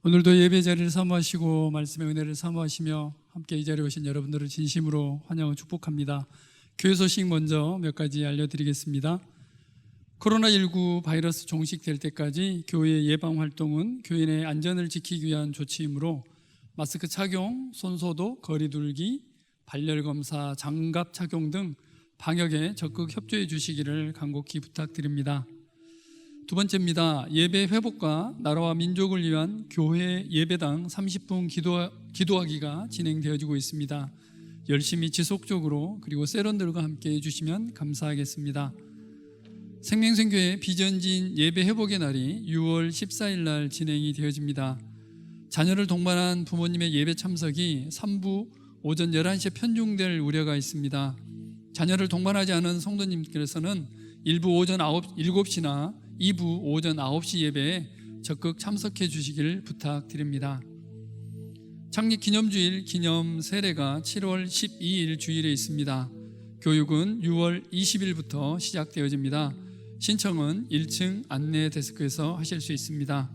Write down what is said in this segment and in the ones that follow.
오늘도 예배 자리를 사모하시고 말씀의 은혜를 사모하시며 함께 이 자리에 오신 여러분들을 진심으로 환영하고 축복합니다. 교회 소식 먼저 몇 가지 알려드리겠습니다. 코로나19 바이러스 종식될 때까지 교회 예방 활동은 교인의 안전을 지키기 위한 조치이므로 마스크 착용, 손소독, 거리 두기, 발열 검사, 장갑 착용 등 방역에 적극 협조해 주시기를 간곡히 부탁드립니다. 두 번째입니다. 예배 회복과 나라와 민족을 위한 교회 예배당 30분 기도하기가 진행되어지고 있습니다. 열심히 지속적으로 그리고 세런들과 함께 해주시면 감사하겠습니다. 생명생교회 비전진 예배 회복의 날이 6월 14일 날 진행이 되어집니다. 자녀를 동반한 부모님의 예배 참석이 3부 오전 11시에 편중될 우려가 있습니다. 자녀를 동반하지 않은 성도님께서는 1부 오전 7시나 2부 오전 9시 예배에 적극 참석해 주시길 부탁드립니다. 창립 기념주일 기념 세례가 7월 12일 주일에 있습니다. 교육은 6월 20일부터 시작되어집니다. 신청은 1층 안내 데스크에서 하실 수 있습니다.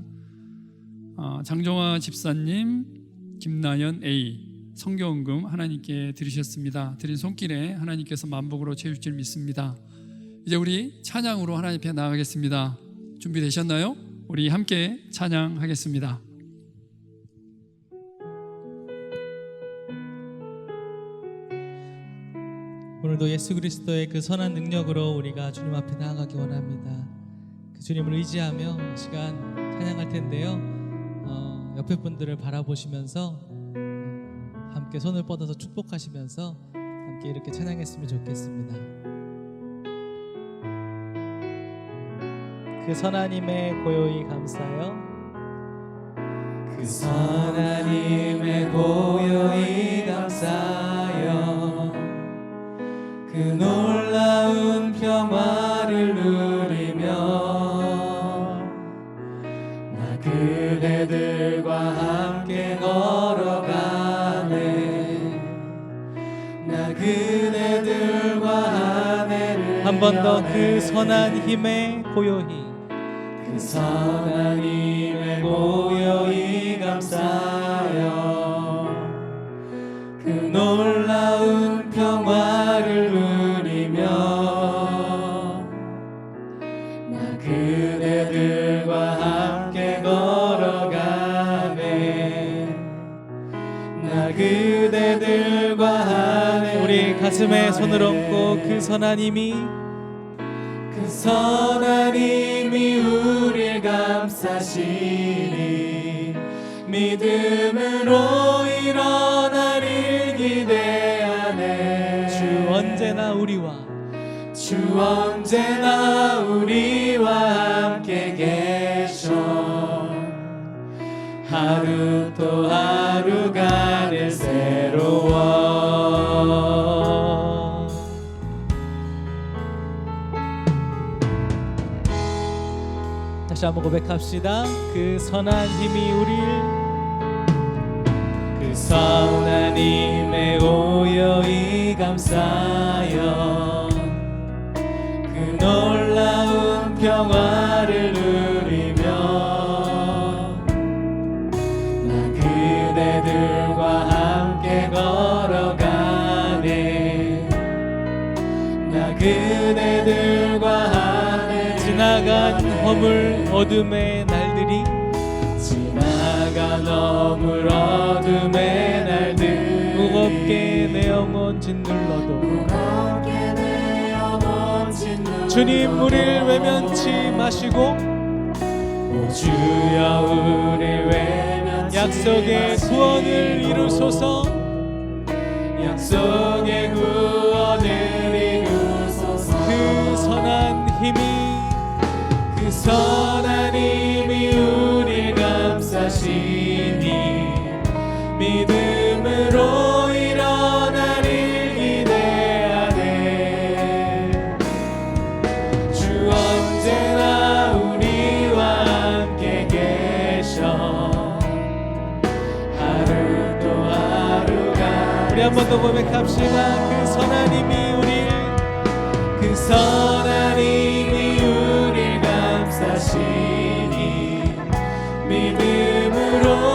장정화 집사님, 김나연 A 성교원금 하나님께 드리셨습니다. 드린 손길에 하나님께서 만복으로 채울 줄 믿습니다. 이제 우리 찬양으로 하나님 앞에 나아가겠습니다. 준비되셨나요? 우리 함께 찬양하겠습니다. 오늘도 예수 그리스도의 그 선한 능력으로 우리가 주님 앞에 나아가기 원합니다. 그 주님을 의지하며 이 시간 찬양할 텐데요. 옆에 분들을 바라보시면서 함께 손을 뻗어서 축복하시면서 함께 이렇게 찬양했으면 좋겠습니다. 그 선하님의 고요히 감싸요. 그 선하님의 고요히 감싸요. 그 놀라운 평화를 누리며 나 그대들과 함께 걸어가네. 나 그대들과 하늘을 한 번 더 그 선한 힘에 고요히 그 선한 힘에 고요히 감싸요. 그 놀라운 평화를 누리며 나 그대들과 함께 걸어가네. 나 그대들과 하늘 우리 가슴에 손을 얹고 그 선한 힘이 우릴 감싸시니 믿음으로 일어나릴 기대하네. 주 언제나 우리와 함께 계셔. 하루 또 하루가 늘 새로워. 다시 한번 고백합시다. 그 선한 힘이 그 선한 힘에 고요히 감싸요. 그 놀라운 평화를 누리며 나 그대들과 함께 걸어가네. 나 그대들과 하늘 지나간 허물 어둠의 날들이 지나간 허물 어둠의 날들 무겁게 내 영혼 짓눌러도 주님 우릴 외면치 마시고 오 주여 우릴 외면치 약속의 구원을 이루소서. 약속의 구원을 이루소서. 그 선한 힘이 우릴 감싸시니 믿음으로 일어나릴 기대하네. 주 언제나 우리와 함께 계셔. 하루 또 하루가 우리 한 번 더 고백합시다. 그 선한 힘이 그 선한 힘이 우릴 감싸시니 믿음으로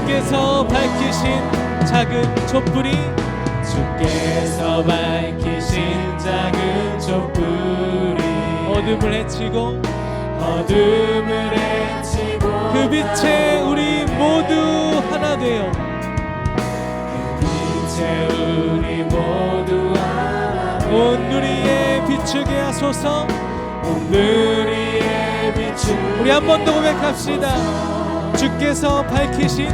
주께서 밝히신 작은 촛불이 주께서 밝히신 작은 촛불이 어둠을 헤치고 어둠을 헤치고 그 빛에 우리 모두 하나 되어 빛에 우리 모두 하나 온 누리에 비추게 하소서. 온 누리에 비추 우리 한 번 더 고백합시다. 주께서 밝히신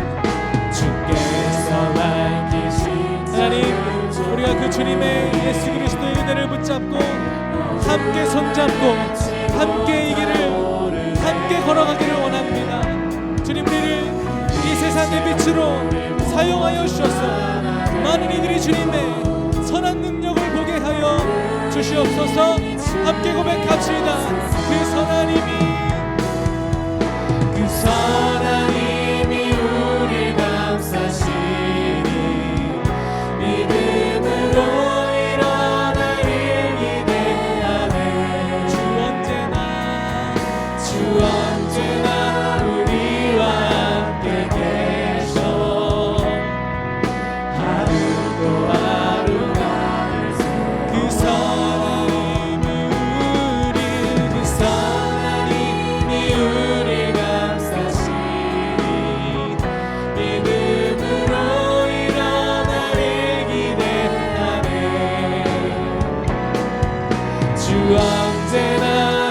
주께서 밝히신 하나님, 우리가 그 주님의 예수 그리스도의 은혜를 붙잡고 함께 손잡고 함께 이 길을 함께 걸어가기를 원합니다. 주님, 우리를 이 세상의 빛으로 사용하여 주셔서 많은 이들이 주님의 선한 능력을 보게 하여 주시옵소서. 함께 고백합시다. 그 선한 힘이 그 선한 힘이 우리 감싸시니 믿음으로 일어나길 기대하네 주 언제나 우리와 함께 계셔 하루도 하루가 그 선한 힘이 우리 감싸시니 믿음으로 일어나길 기대하네 주 언제나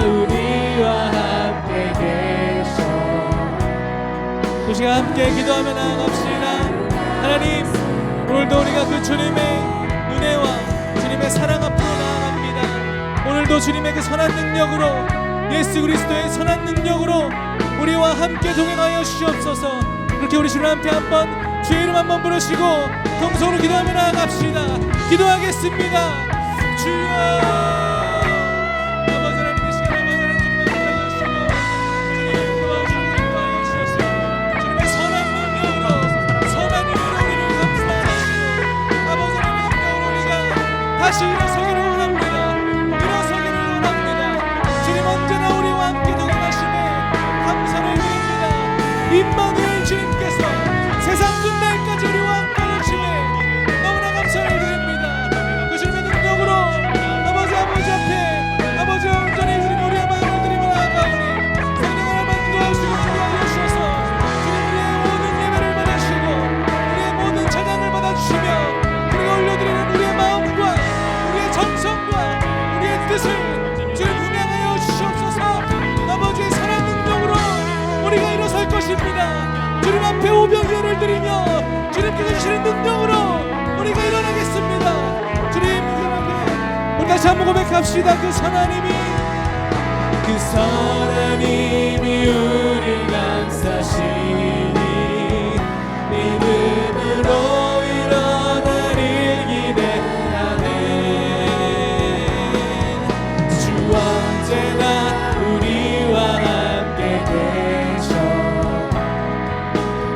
우리와 함께 계셔. 이 시간 함께 기도하며 나아갑시다. 하나님, 오늘도 우리가 그 주님의 은혜와 주님의 사랑 앞으로 나아갑니다. 오늘도 주님의 그 선한 능력으로, 예수 그리스도의 선한 능력으로 우리와 함께 동행하여 주시옵소서. 그렇게 우리 주님 앞에 한번 주의 이름 한번 부르시고 통성으로 기도하며 나아갑시다. 기도하겠습니다. 주여, 아버지 하나님, 이 시간 아버지 하나님 주님을 도와주시고 주님 도와주시고 주님의 선한 능력으로, 선한 힘으로 우리를 감싸주시고 아버지 하나님의 능력으로 우리가 다시 일어서기를 원합니다. 일어서기를 원합니다. 주님 언제나 우리와 함께 동행하심에 감사를 드립니다. 임마누엘 주님께서 세상 끝날까지 우리와 함께 하심에 너무나 감사를 드립니다. 그 주님의 능력으로 아버지 앞에 아버지 온전히 주님 우리의 마음을 드리며 나아가오니 성령 하나만 도와주시고 인도하여 주셔서 주님 우리의 모든 예배를 받으시고 우리의 모든 찬양을 받아주시며 우리가 올려드리는 우리의 마음과 우리의 정성과 우리의 뜻을 주님 분양하여 주시옵소서. 아버지의 선한 능력으로 우리가 일어설 것입니다. 주님 앞에 오병이어를 드리며 주님께서 주시는 능력으로 우리가 일어나겠습니다. 주님 앞에 우리 다시 한번 고백합시다. 그 선한 힘이 그 선한 힘이 우리 감싸시니 믿음으로 일어나길 기대하네 주 언제나 우리와 함께 계셔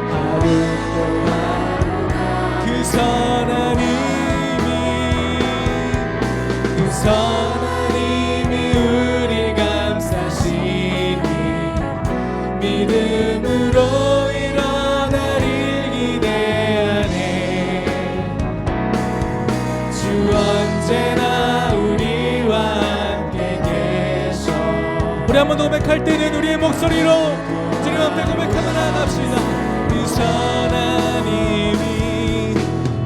하루도 하루가 그 선한 힘이 그 선한 힘이 우리 감싸시니 믿음으로 일어나길 기대하네 주 언제나 우리와 함께 계셔. 우리 한 번 더 고백할 때는 우리의 목소리로 주님 앞에 고백하며 나아갑시다. 그 선한 힘이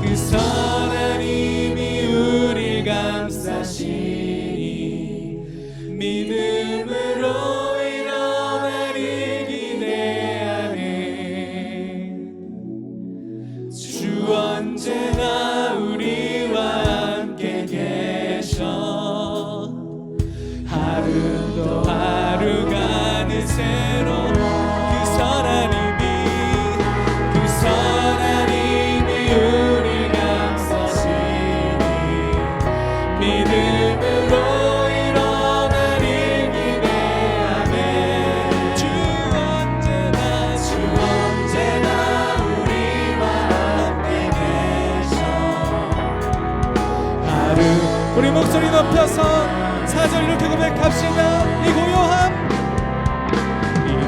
그 선한 힘이 우리 감싸시니 믿음으로 일어나길 기대하네 주 언제나 우리와 함께 계셔 하루도 하루가 새로 그 선한 힘이 우리 감싸시니 믿음으로 일어나길 기대하네 주 언제나 우리와 함께 계셔 하루 우리 목소리 높여서 4절 이렇게 고백합시다. 이 고요함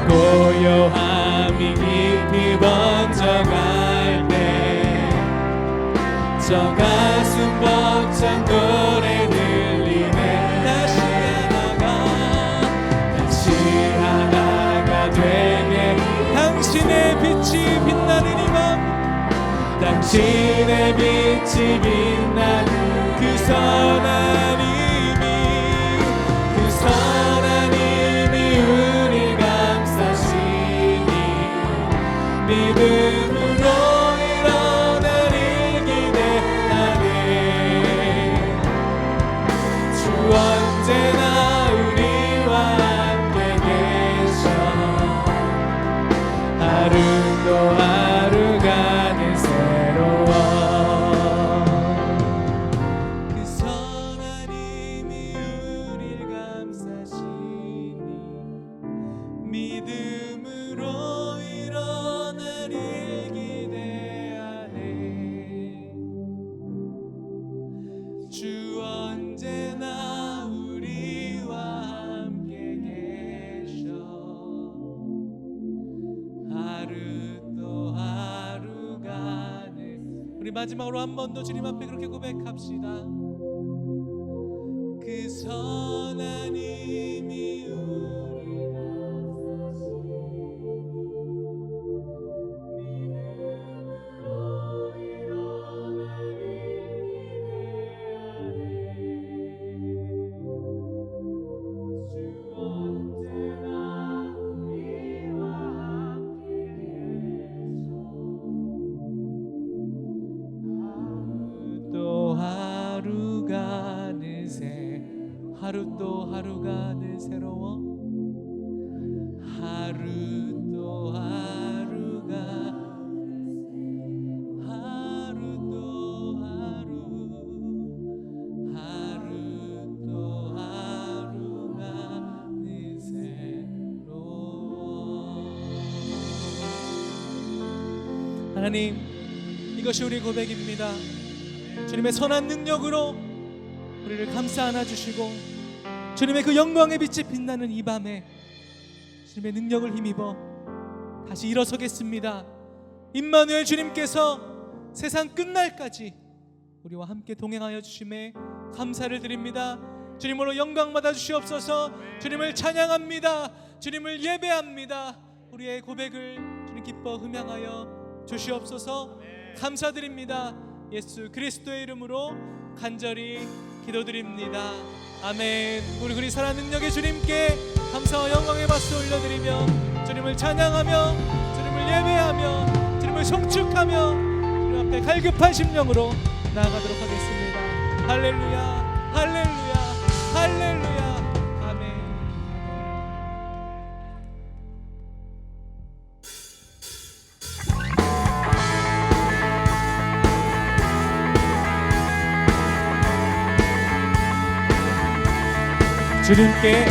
고요함이 깊이 번져가 당신의 빛이 빛나는 그 선한 힘이 우리 감싸시니 믿음으로 일어나길 기대하네. 주 언제나 우리와 함께 계셔. 하루도 하루가 늘 새로워. 그 선한 힘이 우릴 감싸시니 믿음으로 일어나길 기대하네. 주 언제나 우리와 함께 계셔. 하루 또 하루가 늘. 우리 마지막으로 한 번 더 주님 앞에 그렇게 고백합시다. 그 선한 힘이 우리 하루 또 하루가 늘 새로워. 하루 또 하루가 하루 또 하루가 늘 새로워. 하나님, 이것이 우리 고백입니다. 주님의 선한 능력으로 우리를 감싸 안아주시고 주님의 그 영광의 빛이 빛나는 이 밤에 주님의 능력을 힘입어 다시 일어서겠습니다. 임마누엘 주님께서 세상 끝날까지 우리와 함께 동행하여 주심에 감사를 드립니다. 주님으로 영광 받아 주시옵소서. 주님을 찬양합니다. 주님을 예배합니다. 우리의 고백을 주님 기뻐 흠양하여 주시옵소서. 감사드립니다. 예수 그리스도의 이름으로 간절히 기도드립니다. 아멘. 우리 그리 살아 능력의 주님께 감사와 영광의 박수 올려드리며 주님을 찬양하며 주님을 예배하며 주님을 송축하며 주님 앞에 갈급한 심령으로 나아가도록 하겠습니다. 할렐루야, 할렐루야, 할렐루야. 아멘. 주님께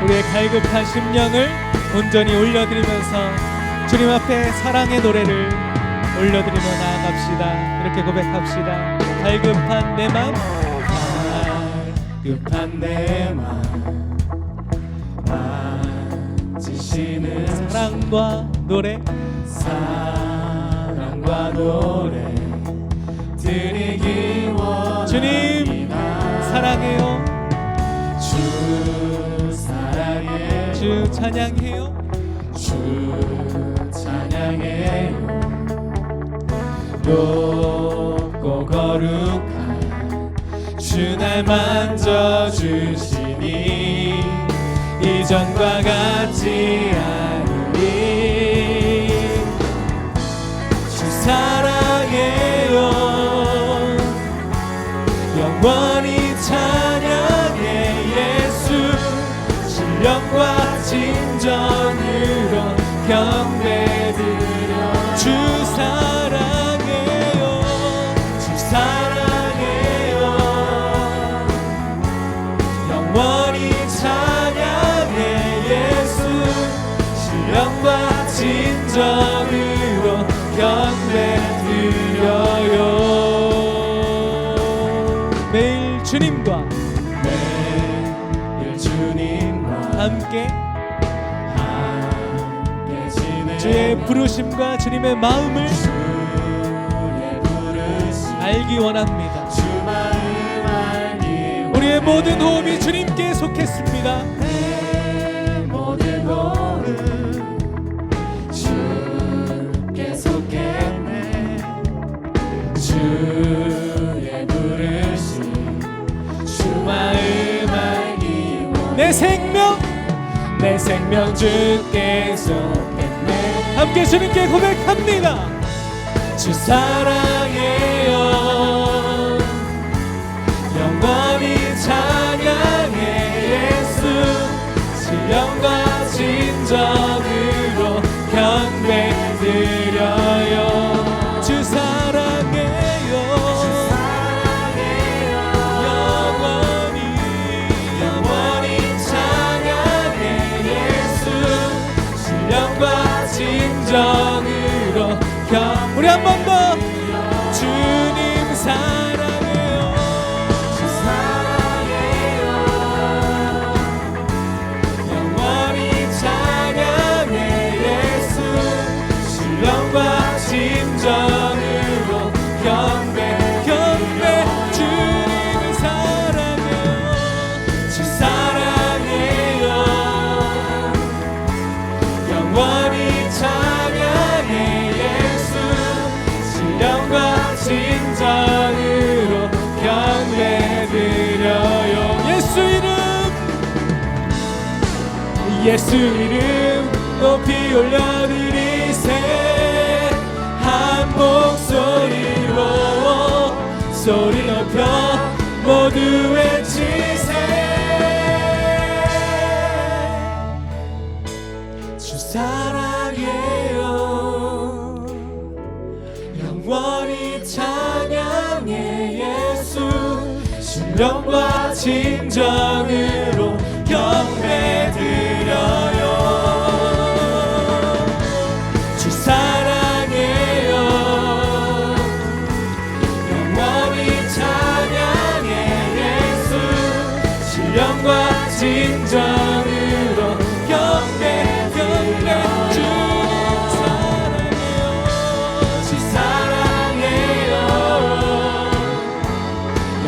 우리의 갈급한 심령을 온전히 올려드리면서 주님 앞에 사랑의 노래를 올려드리며 나아갑시다. 이렇게 고백합시다. 갈급한 내 맘, 갈급한 내 맘, 만지시는 사랑과 노래, 사랑과 노래 드리기 원합니다. 주님 사랑해요. 주 사랑해. 주 찬양해요. 주 찬양해요. 높고 거룩한 주 날 만져주시니 이전과 같지 않으니 주 사랑해요. 영원히 찬양해. 예수 신령과 진정으로 경배드려. 주 사랑해요. 주 사랑해요. 영원히 찬양해. 예수 신령과 진정으로 경배드려요. 매일 주님과 함께 주의 부르심과 주님의 마음을 알기 원합니다. 우리의 모든 호흡이 주님께 속했습니다. 내 모든 호흡 주께 속했네. 내 생명 주께 쏟겠네. 함께 주님께 고백합니다. 주 사랑해요. 영원히 찬양해 예수. 신령과 진정으로 경배드려요. 주 사랑해요. 영원히 찬양해 예수. 신령과 진정으로 우리 한 번 더 주님 사랑해요. 영원히 찬양해 예수. 신령과 진정으로 경배 주님을 사랑해요. 주 사랑해요. 영원히 찬양해 예수. 신령과 진정으로 경배드려요. 예수 이름 높이 올려드리세. 한 목소리로 소리 높여 모두 외치세. 주 사랑해요. 영원히 찬양해 예수. 신령과 진정으로 경배드려요. 주 사랑해요. 영원히 찬양해 예수. 신령과 진정으로 경배 주님 사랑해요. 주 사랑해요.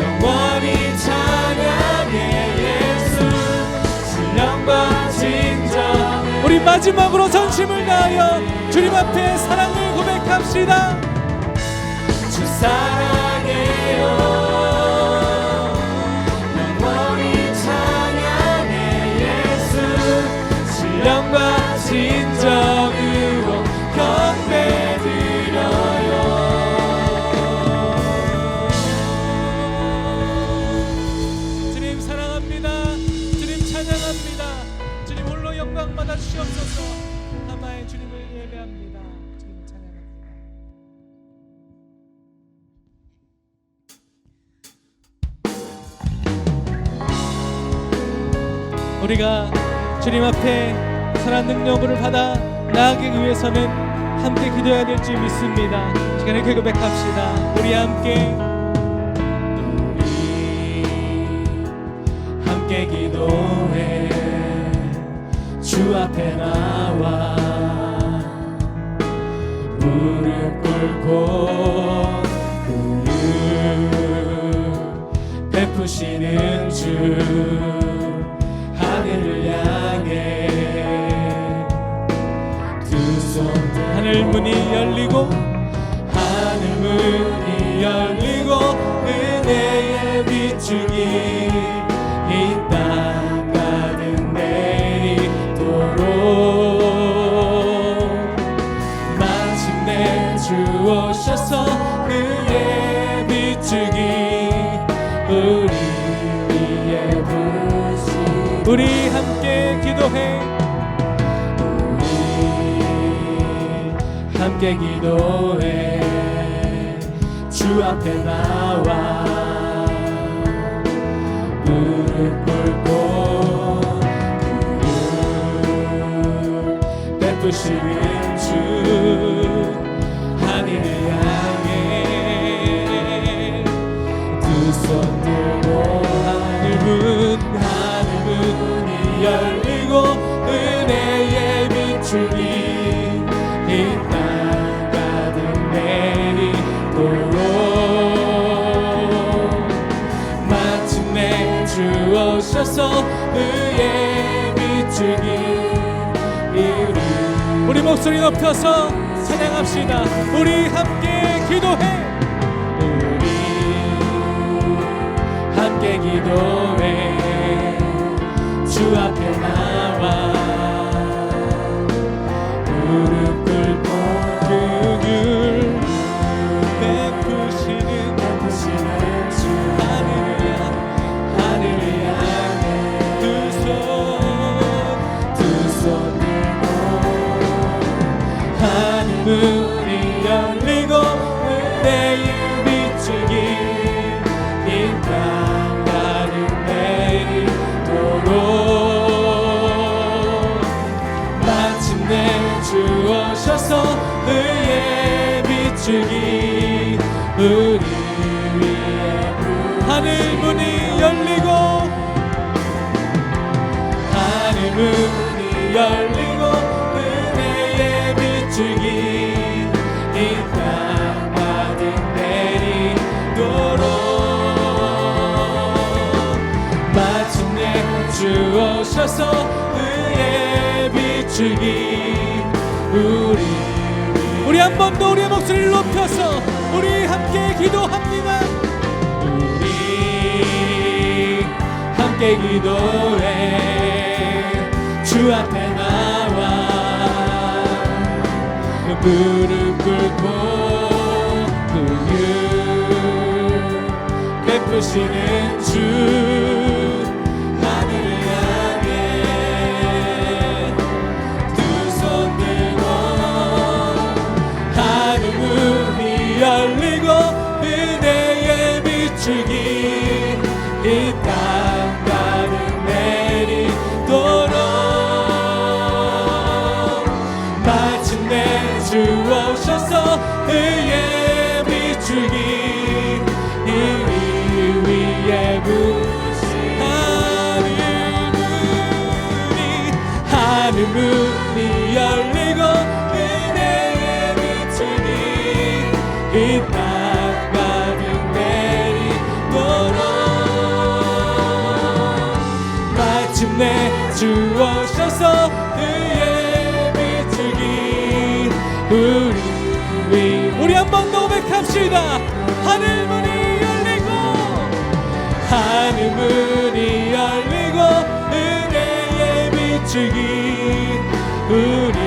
영원히 찬양해 예수. 신령과 진정. 우리 마지막으로 전심을 다하여 주님 앞에 사랑을 고백합시다. 주 사랑해요. 영원히 찬양해 예수. 신령과 진정으로 경배드려요. 주님 사랑합니다. 주님 찬양합니다. 주님 홀로 영광 받아 주시옵소서. 하나의 주님을 예배합니다. 주님 찬양합니다. 우리가 주님 앞에 선한 능력을 받아 나아가기 위해서는 함께 기도해야 될 줄 믿습니다. 시간을 고백합시다. 우리 함께 기도해. 주 앞에 나와 무릎 꿇고 은혜 베푸시는 주 하늘을 향해 두 손 하늘 문이 열리고 은혜의 비추기 이 땅 가득 내리도록 마침내 주 오셔서 은혜 비추기 우리 위에 부시. 우리 함께 기도해. 우리 함께 기도해. 주 앞에 나와 무릎 꿇고 베푸시는 주 하늘을 향해 두 손 들고 하늘문이 열리고 은혜의 비추기 이 땅 가득 내리도록 마침내 주 오셔서 의에 비추기. 우리 목소리 높여서 찬양합시다. 우리 함께 기도해. 우리 함께 기도해. 주 주 앞에 나와 무릎 꿇고 긍휼 베푸시는 주 하늘을 향해 두 손 들고 하늘문이 열리고 은혜의 비추기 이 땅 가득 내리도록 마침내 주 오셔서 의의 비추기 우리 위에 하늘문이 열리고 하늘문이 열리고 은혜의 비추기 이 땅 가득 내리도록 마침내 주 오셔서 의의 비추기 우리 한 번 더 우리의 목소리를 높여서 우리 함께 기도합니다. 우리 함께 기도해 주 앞에 나와 무릎 꿇고 긍휼 베푸시는 주 하늘을 향해 두 손 들고 하늘문이 열리고 은혜의 비추기 이 땅 가득 내리도록 마침내 주 오셔서 의의 비추기 이 위에 하늘문이 열리고 은혜의 비추기 이 땅 가득 내리도록 마침내 주 오셔서 의의 비추기 우리 한 번 더 고백합시다. 하늘문이 열리고 하늘문이 열리고 은혜의 비추기 우리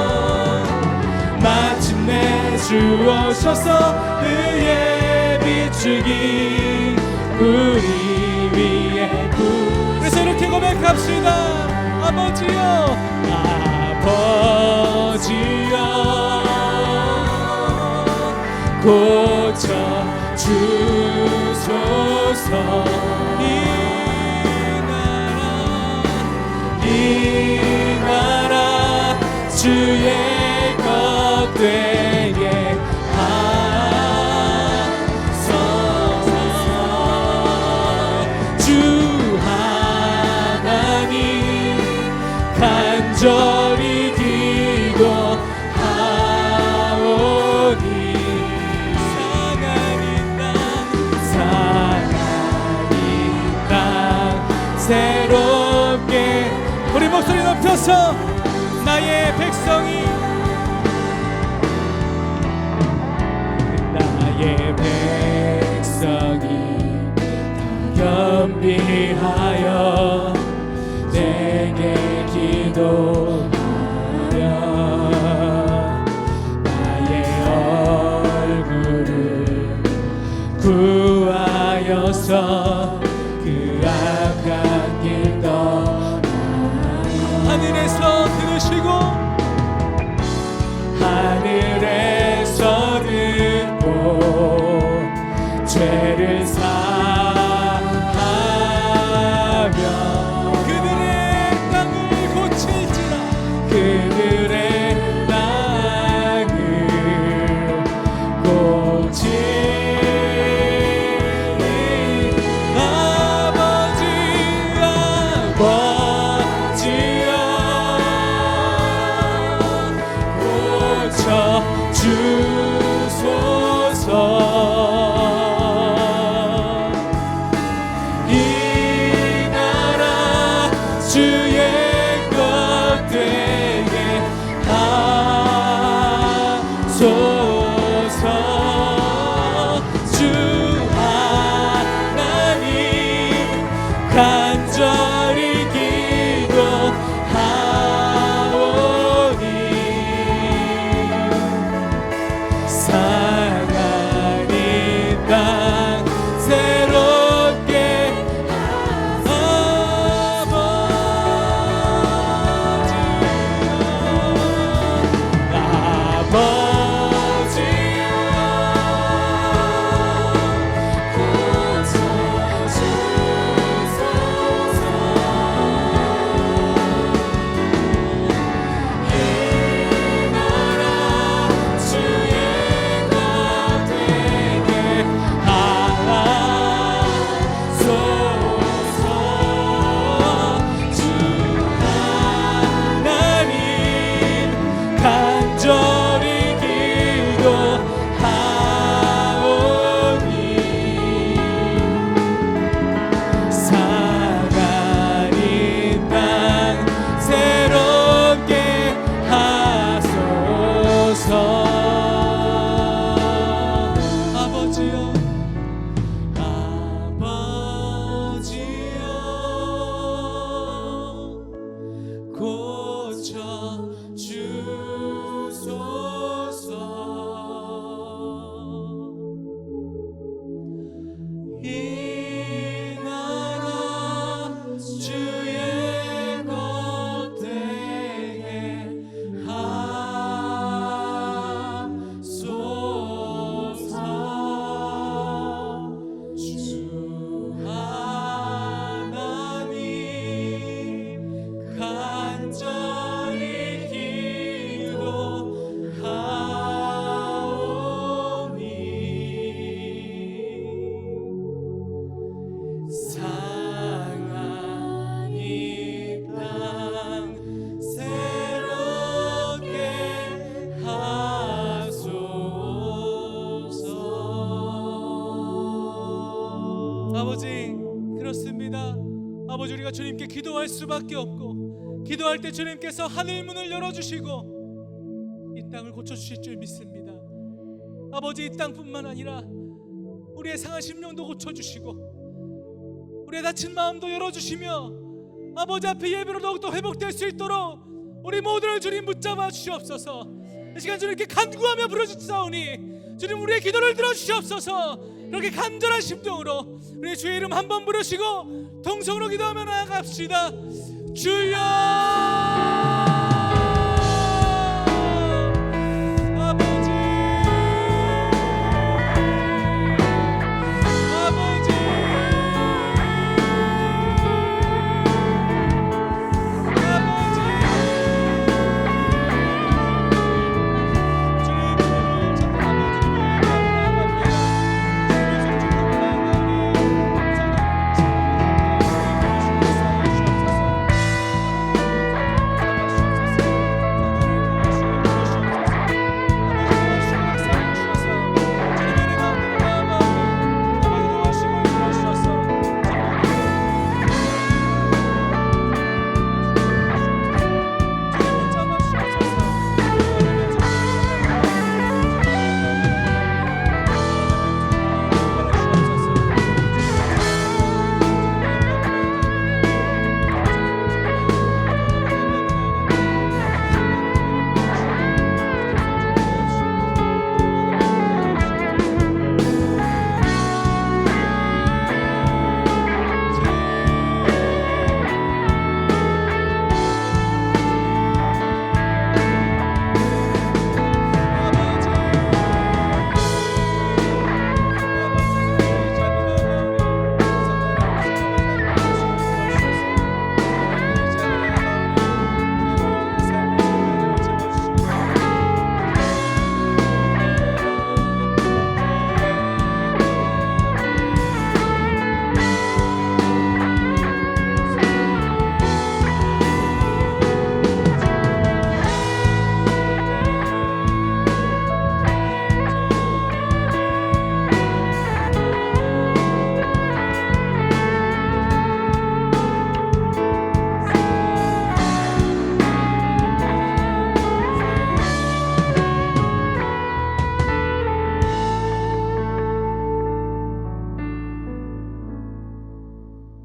내리도록 마침내 주 오셔서 의의 비추기 우리 위에 그래서 이렇게 고백합시다. 아버지여 아버지여 고쳐 주소서 이 나라 주의 것 되게 하소서 주 하나님 간절히 기도하오니 사랑이 땅 새롭게 우리 목소리 높여서 나의 백성이 다 겸비하여 내게 기도하며 나의 얼굴을 구하여서 그 악한 길 떠나 하늘에서 들으시고 하늘에서 듣고 죄를 사하며 그들의 땅을 고칠지라 그들의 땅을 고치리 아버지여 고쳐 주소서 이 나라 주의 것 되게 간절히 기도하오니 상한 이 땅 새롭게 하소서. 아버지, 그렇습니다. 아버지, 우리가 주님께 기도할 수밖에 없고, 기도할 때 주님께서 하늘 문을 열어주시고 이 땅을 고쳐주실 줄 믿습니다. 아버지, 이 땅뿐만 아니라 우리의 상한 심령도 고쳐주시고 우리의 다친 마음도 열어주시며 아버지 앞에 예배로 더욱더 회복될 수 있도록 우리 모두를 주님 붙잡아 주시옵소서. 이 시간 주님께 간구하며 부르짖사오니 주님 우리의 기도를 들어주시옵소서. 그렇게 간절한 심정으로 우리의 주의 이름 한번 부르시고 동성으로 기도하며 나아갑시다. 주여, 아버지, 아버지, 아버지, 주님 이름으로 찬양하며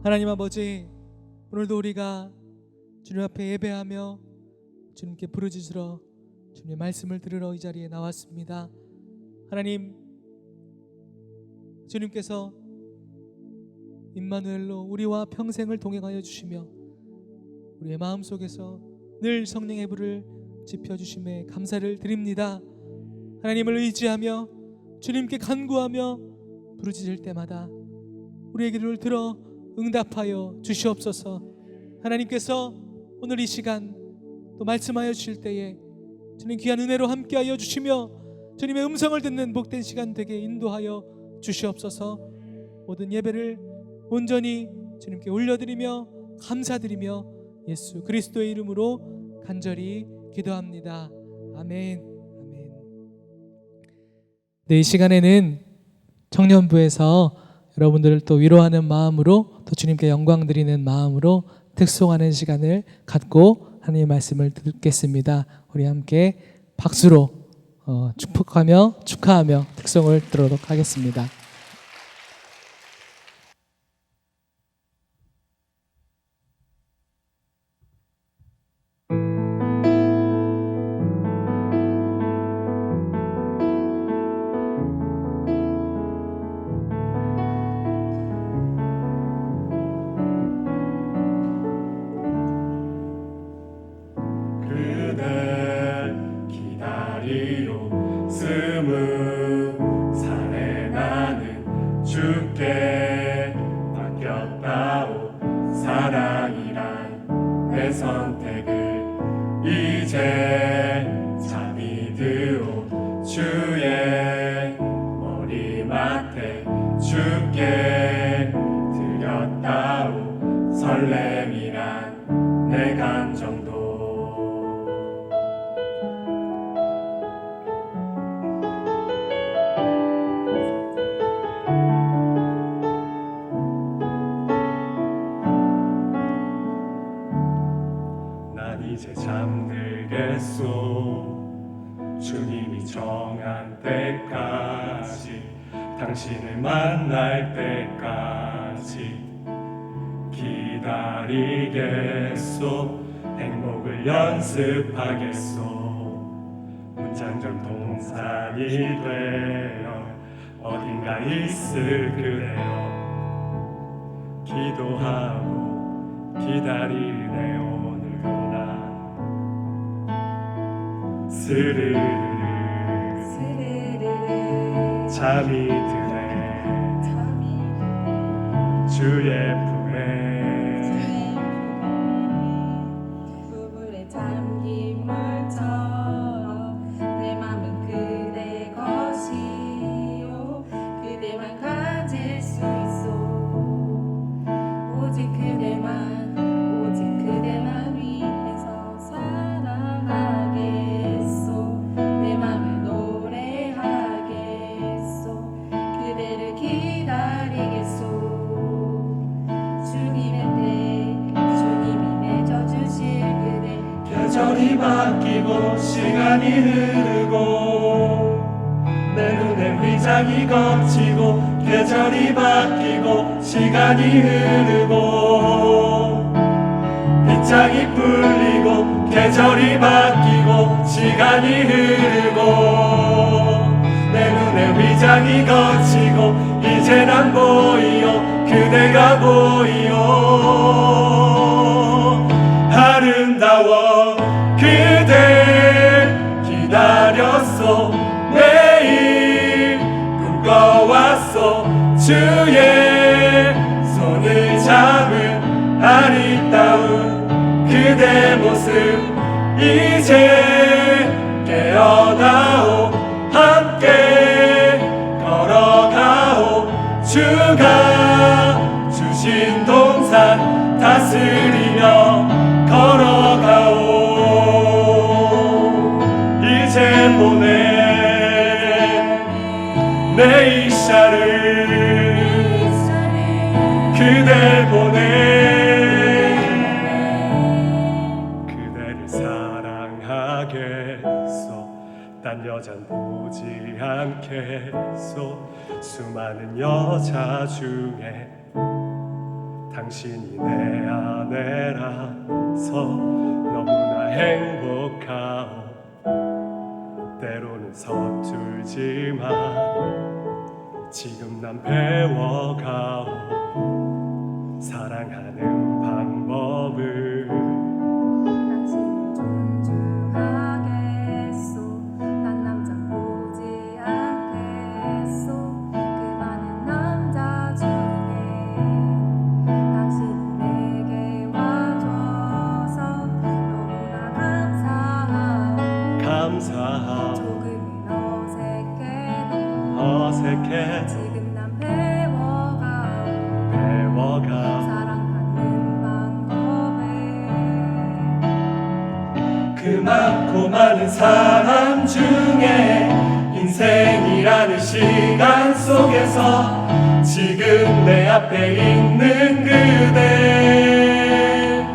하나님 아버지, 오늘도 우리가 주님 앞에 예배하며 주님께 부르짖으러 주님의 말씀을 들으러 이 자리에 나왔습니다. 하나님, 주님께서 임마누엘로 우리와 평생을 동행하여 주시며 우리의 마음속에서 늘 성령의 불을 지펴주심에 감사를 드립니다. 하나님을 의지하며 주님께 간구하며 부르짖을 때마다 우리의 기도를 들어 응답하여 주시옵소서. 하나님께서 오늘 이 시간 또 말씀하여 주실 때에 주님 귀한 은혜로 함께하여 주시며 주님의 음성을 듣는 복된 시간 되게 인도하여 주시옵소서. 모든 예배를 온전히 주님께 올려드리며 감사드리며 예수 그리스도의 이름으로 간절히 기도합니다. 아멘. 아멘. 네, 이 시간에는 청년부에서 여러분들을 또 위로하는 마음으로 또 주님께 영광 드리는 마음으로 특송하는 시간을 갖고 하나님의 말씀을 듣겠습니다. 우리 함께 박수로 축복하며 축하하며 특송을 들어도록 하겠습니다. 스무 살에 난 이제 잠이 들어 주의 머리맡에 주께 드렸다오 설렘이란 내 감정도 난 이제 잠들겠소 주님이 정한 때까지 당신을 만날 때까지 기다리겠소 행복을 연습하겠소 문장전 동산이 되어 어딘가 있을 그래요 기도하고 기다리네요 오늘도 난 스르르 잠이 드네 주의 품에 부부에 잠긴 물처럼 내 맘은 그대 것이요 그대만 가질 수 있어 오직 그대만 위해서 사랑하겠소 내 맘을 노래하겠소 그대를 기다리겠소 주님의 때 주님이 맺어주실 그대 계절이 바뀌고 시간이 흐르고 내 눈에 위장이 걷히고 계절이 바뀌고 시간이 흐르고 빗장이 풀리고 계절이 바뀌고 시간이 흐르고 내 눈에 위장이 걷히고 이젠 안 보이요 그대가 보이요 아름다워 그댈 기다렸어 매일 꿈꿔왔어 주의 손을 잡은 아리따운 그대 모습 이제 깨어나오 함께 걸어가오 주가 주신 동산 다스리며 걸어가오 이제 보내 내 이샤를 그댈 보내 그대를 사랑하겠소 딴 여잔 보지 않겠소 수많은 여자 중에 당신이 내 아내라서 너무나 행복하오 때로는 서툴지만 지금 난 배워가오 사랑하는 방법을 당신을 존중하겠소 난 남자 보지 않겠소 그 많은 남자 중에 당신이 내게 와줘서 너무나 감사하오 조금은 어색해도 지금 난 배워가 사랑하는 방법을 그 많고 많은 사람 중에 인생이라는 시간 속에서 지금 내 앞에 있는 그대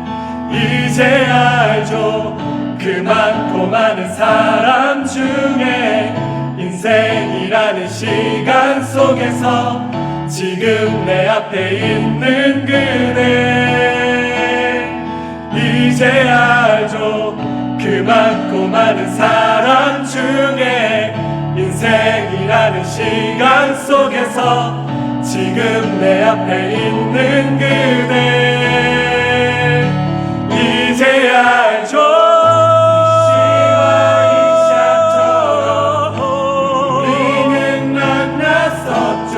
이제 알죠 그 많고 많은 사람 중에 인생이라는 시간 속에서 지금 내 앞에 있는 그대 이제 알죠 그 많고 많은 사람 중에 인생이라는 시간 속에서 지금 내 앞에 있는 그대 이제 알죠 시와 이샤처럼 우리는 만났었죠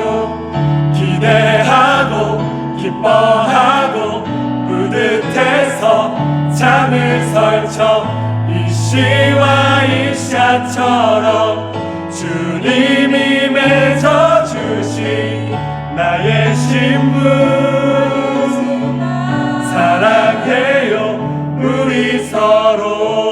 기대하고 기뻐하고 뿌듯해서 잠을 설쳐 시와 이샤처럼 주님이 맺어주신 나의 신분 사랑해요 우리 서로.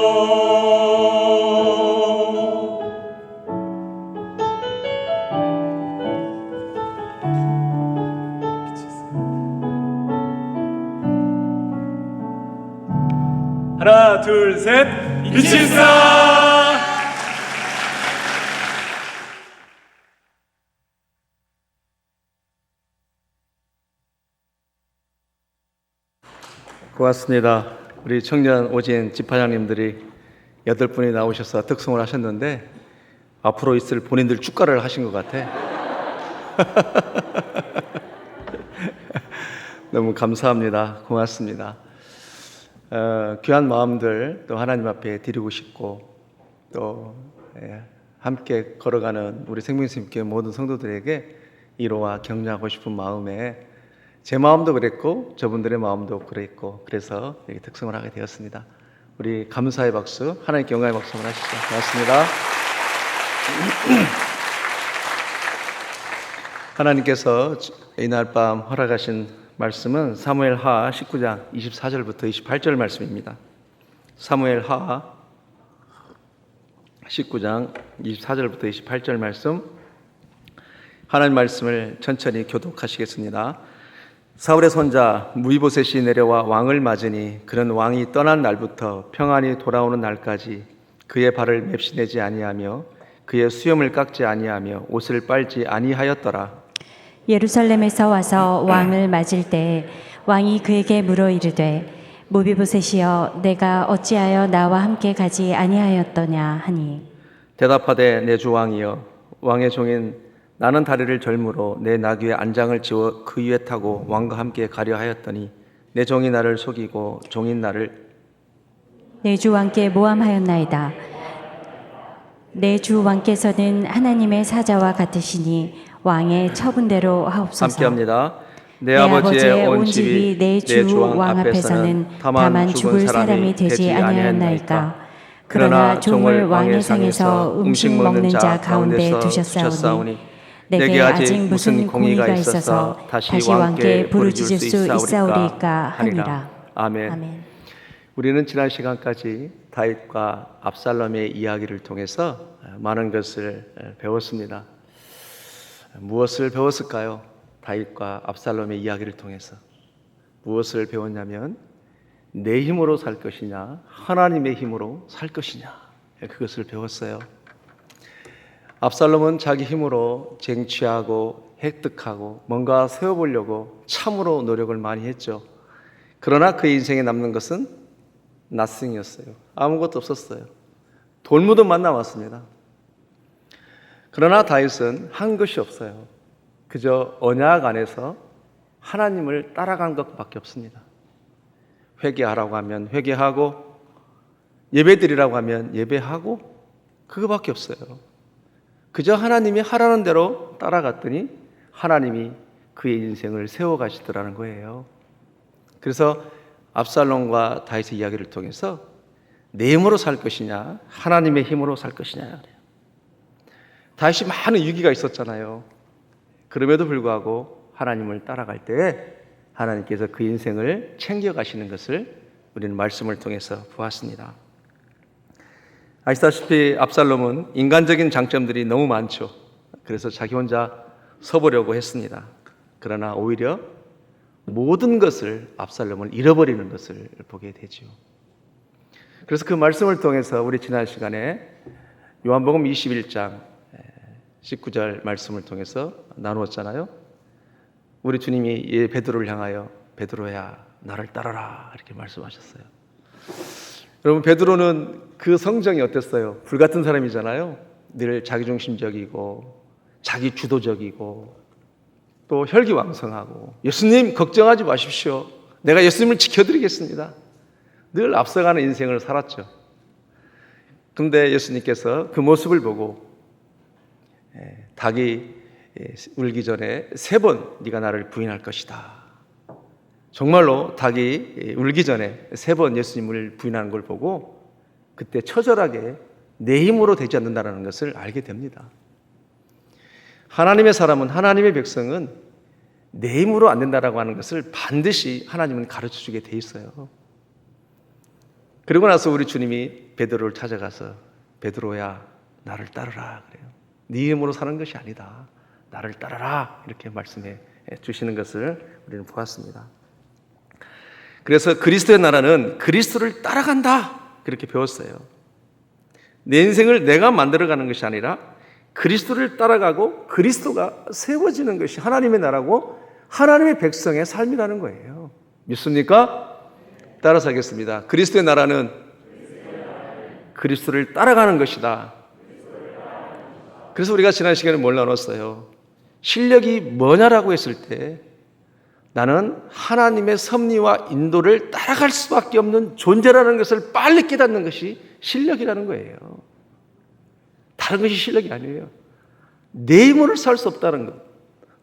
하나 둘 셋 미친사. 고맙습니다. 우리 청년 오진 집사장님들이 8분이 나오셔서 득송을 하셨는데 앞으로 있을 본인들 축가를 하신 것 같아. 너무 감사합니다. 고맙습니다. 귀한 마음들 또 하나님 앞에 드리고 싶고 또 함께 걸어가는 우리 생명샘교회 모든 성도들에게 위로와 격려하고 싶은 마음에 제 마음도 그랬고 저분들의 마음도 그랬고 그래서 이렇게 특성을 하게 되었습니다. 우리 감사의 박수, 하나님께 영광의 박수 한번 하시죠. 고맙습니다. 하나님께서 이날 밤 허락하신 말씀은 사무엘하 19장 24절부터 28절 말씀입니다. 사무엘하 19장 24절부터 28절 말씀, 하나님 말씀을 천천히 교독하시겠습니다. 사울의 손자 무이보셋이 내려와 왕을 맞으니 그는 왕이 떠난 날부터 평안히 돌아오는 날까지 그의 발을 맵시내지 아니하며 그의 수염을 깎지 아니하며 옷을 빨지 아니하였더라. 예루살렘에서 와서 왕을 맞을 때 왕이 그에게 물어 이르되 무비보셋이여 내가 어찌하여 나와 함께 가지 아니하였더냐 하니 대답하되 내 주 왕이여 왕의 종인 나는 다리를 절므로 내 나귀의 안장을 지워 그 위에 타고 왕과 함께 가려 하였더니 내 종이 나를 속이고 종인 나를 내 주 왕께 모함하였나이다. 내 주 왕께서는 하나님의 사자와 같으시니 왕의 처분대로 하옵소서. 함께합니다. 내 아버지의 온 집이 내 주 왕 앞에서는 다만 죽을 사람이 되지 아니하였나이까. 그러나 종을 왕의 상에서 음식 먹는 자 가운데 두셨사오니 내게 아직 무슨 공의가 있어서 다시 왕께 부르짖을 수 있사오리까 하니라. 아멘. 아멘. 우리는 지난 시간까지 다윗과 압살롬의 이야기를 통해서 많은 것을 배웠습니다. 무엇을 배웠을까요? 다윗과 압살롬의 이야기를 통해서 무엇을 배웠냐면 내 힘으로 살 것이냐 하나님의 힘으로 살 것이냐 그것을 배웠어요. 압살롬은 자기 힘으로 쟁취하고 획득하고 뭔가 세워보려고 참으로 노력을 많이 했죠. 그러나 그의 인생에 남는 것은 nothing이었어요. 아무것도 없었어요. 돌무덤만 남았습니다. 그러나 다윗은 한 것이 없어요. 그저 언약 안에서 하나님을 따라간 것밖에 없습니다. 회개하라고 하면 회개하고 예배드리라고 하면 예배하고 그거밖에 없어요. 그저 하나님이 하라는 대로 따라갔더니 하나님이 그의 인생을 세워가시더라는 거예요. 그래서 압살롬과 다윗의 이야기를 통해서 내 힘으로 살 것이냐 하나님의 힘으로 살 것이냐 그래요. 다윗이 많은 위기가 있었잖아요. 그럼에도 불구하고 하나님을 따라갈 때 하나님께서 그 인생을 챙겨가시는 것을 우리는 말씀을 통해서 보았습니다. 아시다시피 압살롬은 인간적인 장점들이 너무 많죠. 그래서 자기 혼자 서보려고 했습니다. 그러나 오히려 모든 것을 압살롬을 잃어버리는 것을 보게 되죠. 그래서 그 말씀을 통해서 우리 지난 시간에 요한복음 21장 19절 말씀을 통해서 나누었잖아요. 우리 주님이 베드로를 향하여 베드로야 나를 따라라 이렇게 말씀하셨어요. 여러분 베드로는 그 성정이 어땠어요? 불같은 사람이잖아요. 늘 자기중심적이고 자기주도적이고 또 혈기왕성하고 예수님 걱정하지 마십시오. 내가 예수님을 지켜드리겠습니다. 늘 앞서가는 인생을 살았죠. 그런데 예수님께서 그 모습을 보고 닭이 울기 전에 3번 네가 나를 부인할 것이다. 정말로 닭이 울기 전에 3번 예수님을 부인하는 걸 보고 그때 처절하게 내 힘으로 되지 않는다는 것을 알게 됩니다. 하나님의 사람은, 하나님의 백성은 내 힘으로 안 된다라고 하는 것을 반드시 하나님은 가르쳐주게 돼 있어요. 그러고 나서 우리 주님이 베드로를 찾아가서 베드로야 나를 따르라 그래요. 네 힘으로 사는 것이 아니다. 나를 따르라 이렇게 말씀해 주시는 것을 우리는 보았습니다. 그래서 그리스도의 나라는 그리스도를 따라간다 그렇게 배웠어요. 내 인생을 내가 만들어가는 것이 아니라 그리스도를 따라가고 그리스도가 세워지는 것이 하나님의 나라고 하나님의 백성의 삶이라는 거예요. 믿습니까? 따라서 하겠습니다. 그리스도의 나라는 그리스도를 따라가는 것이다. 그래서 우리가 지난 시간에 뭘 나눴어요? 실력이 뭐냐라고 했을 때 나는 하나님의 섭리와 인도를 따라갈 수밖에 없는 존재라는 것을 빨리 깨닫는 것이 실력이라는 거예요. 다른 것이 실력이 아니에요. 내 힘으로 살 수 없다는 것,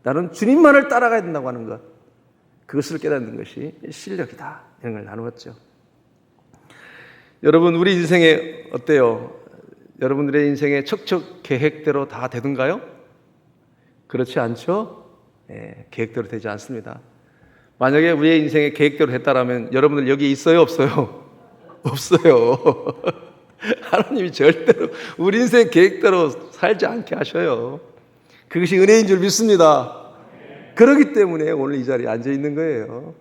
나는 주님만을 따라가야 된다고 하는 것, 그것을 깨닫는 것이 실력이다 이런 걸 나누었죠. 여러분 우리 인생에 어때요? 여러분들의 인생의 척척 계획대로 다 되던가요? 그렇지 않죠? 계획대로 되지 않습니다. 만약에 우리의 인생의 계획대로 됐다라면 여러분들 여기 있어요? 없어요? 없어요. 하나님이 절대로 우리 인생 계획대로 살지 않게 하셔요. 그것이 은혜인 줄 믿습니다. 그렇기 때문에 오늘 이 자리에 앉아 있는 거예요.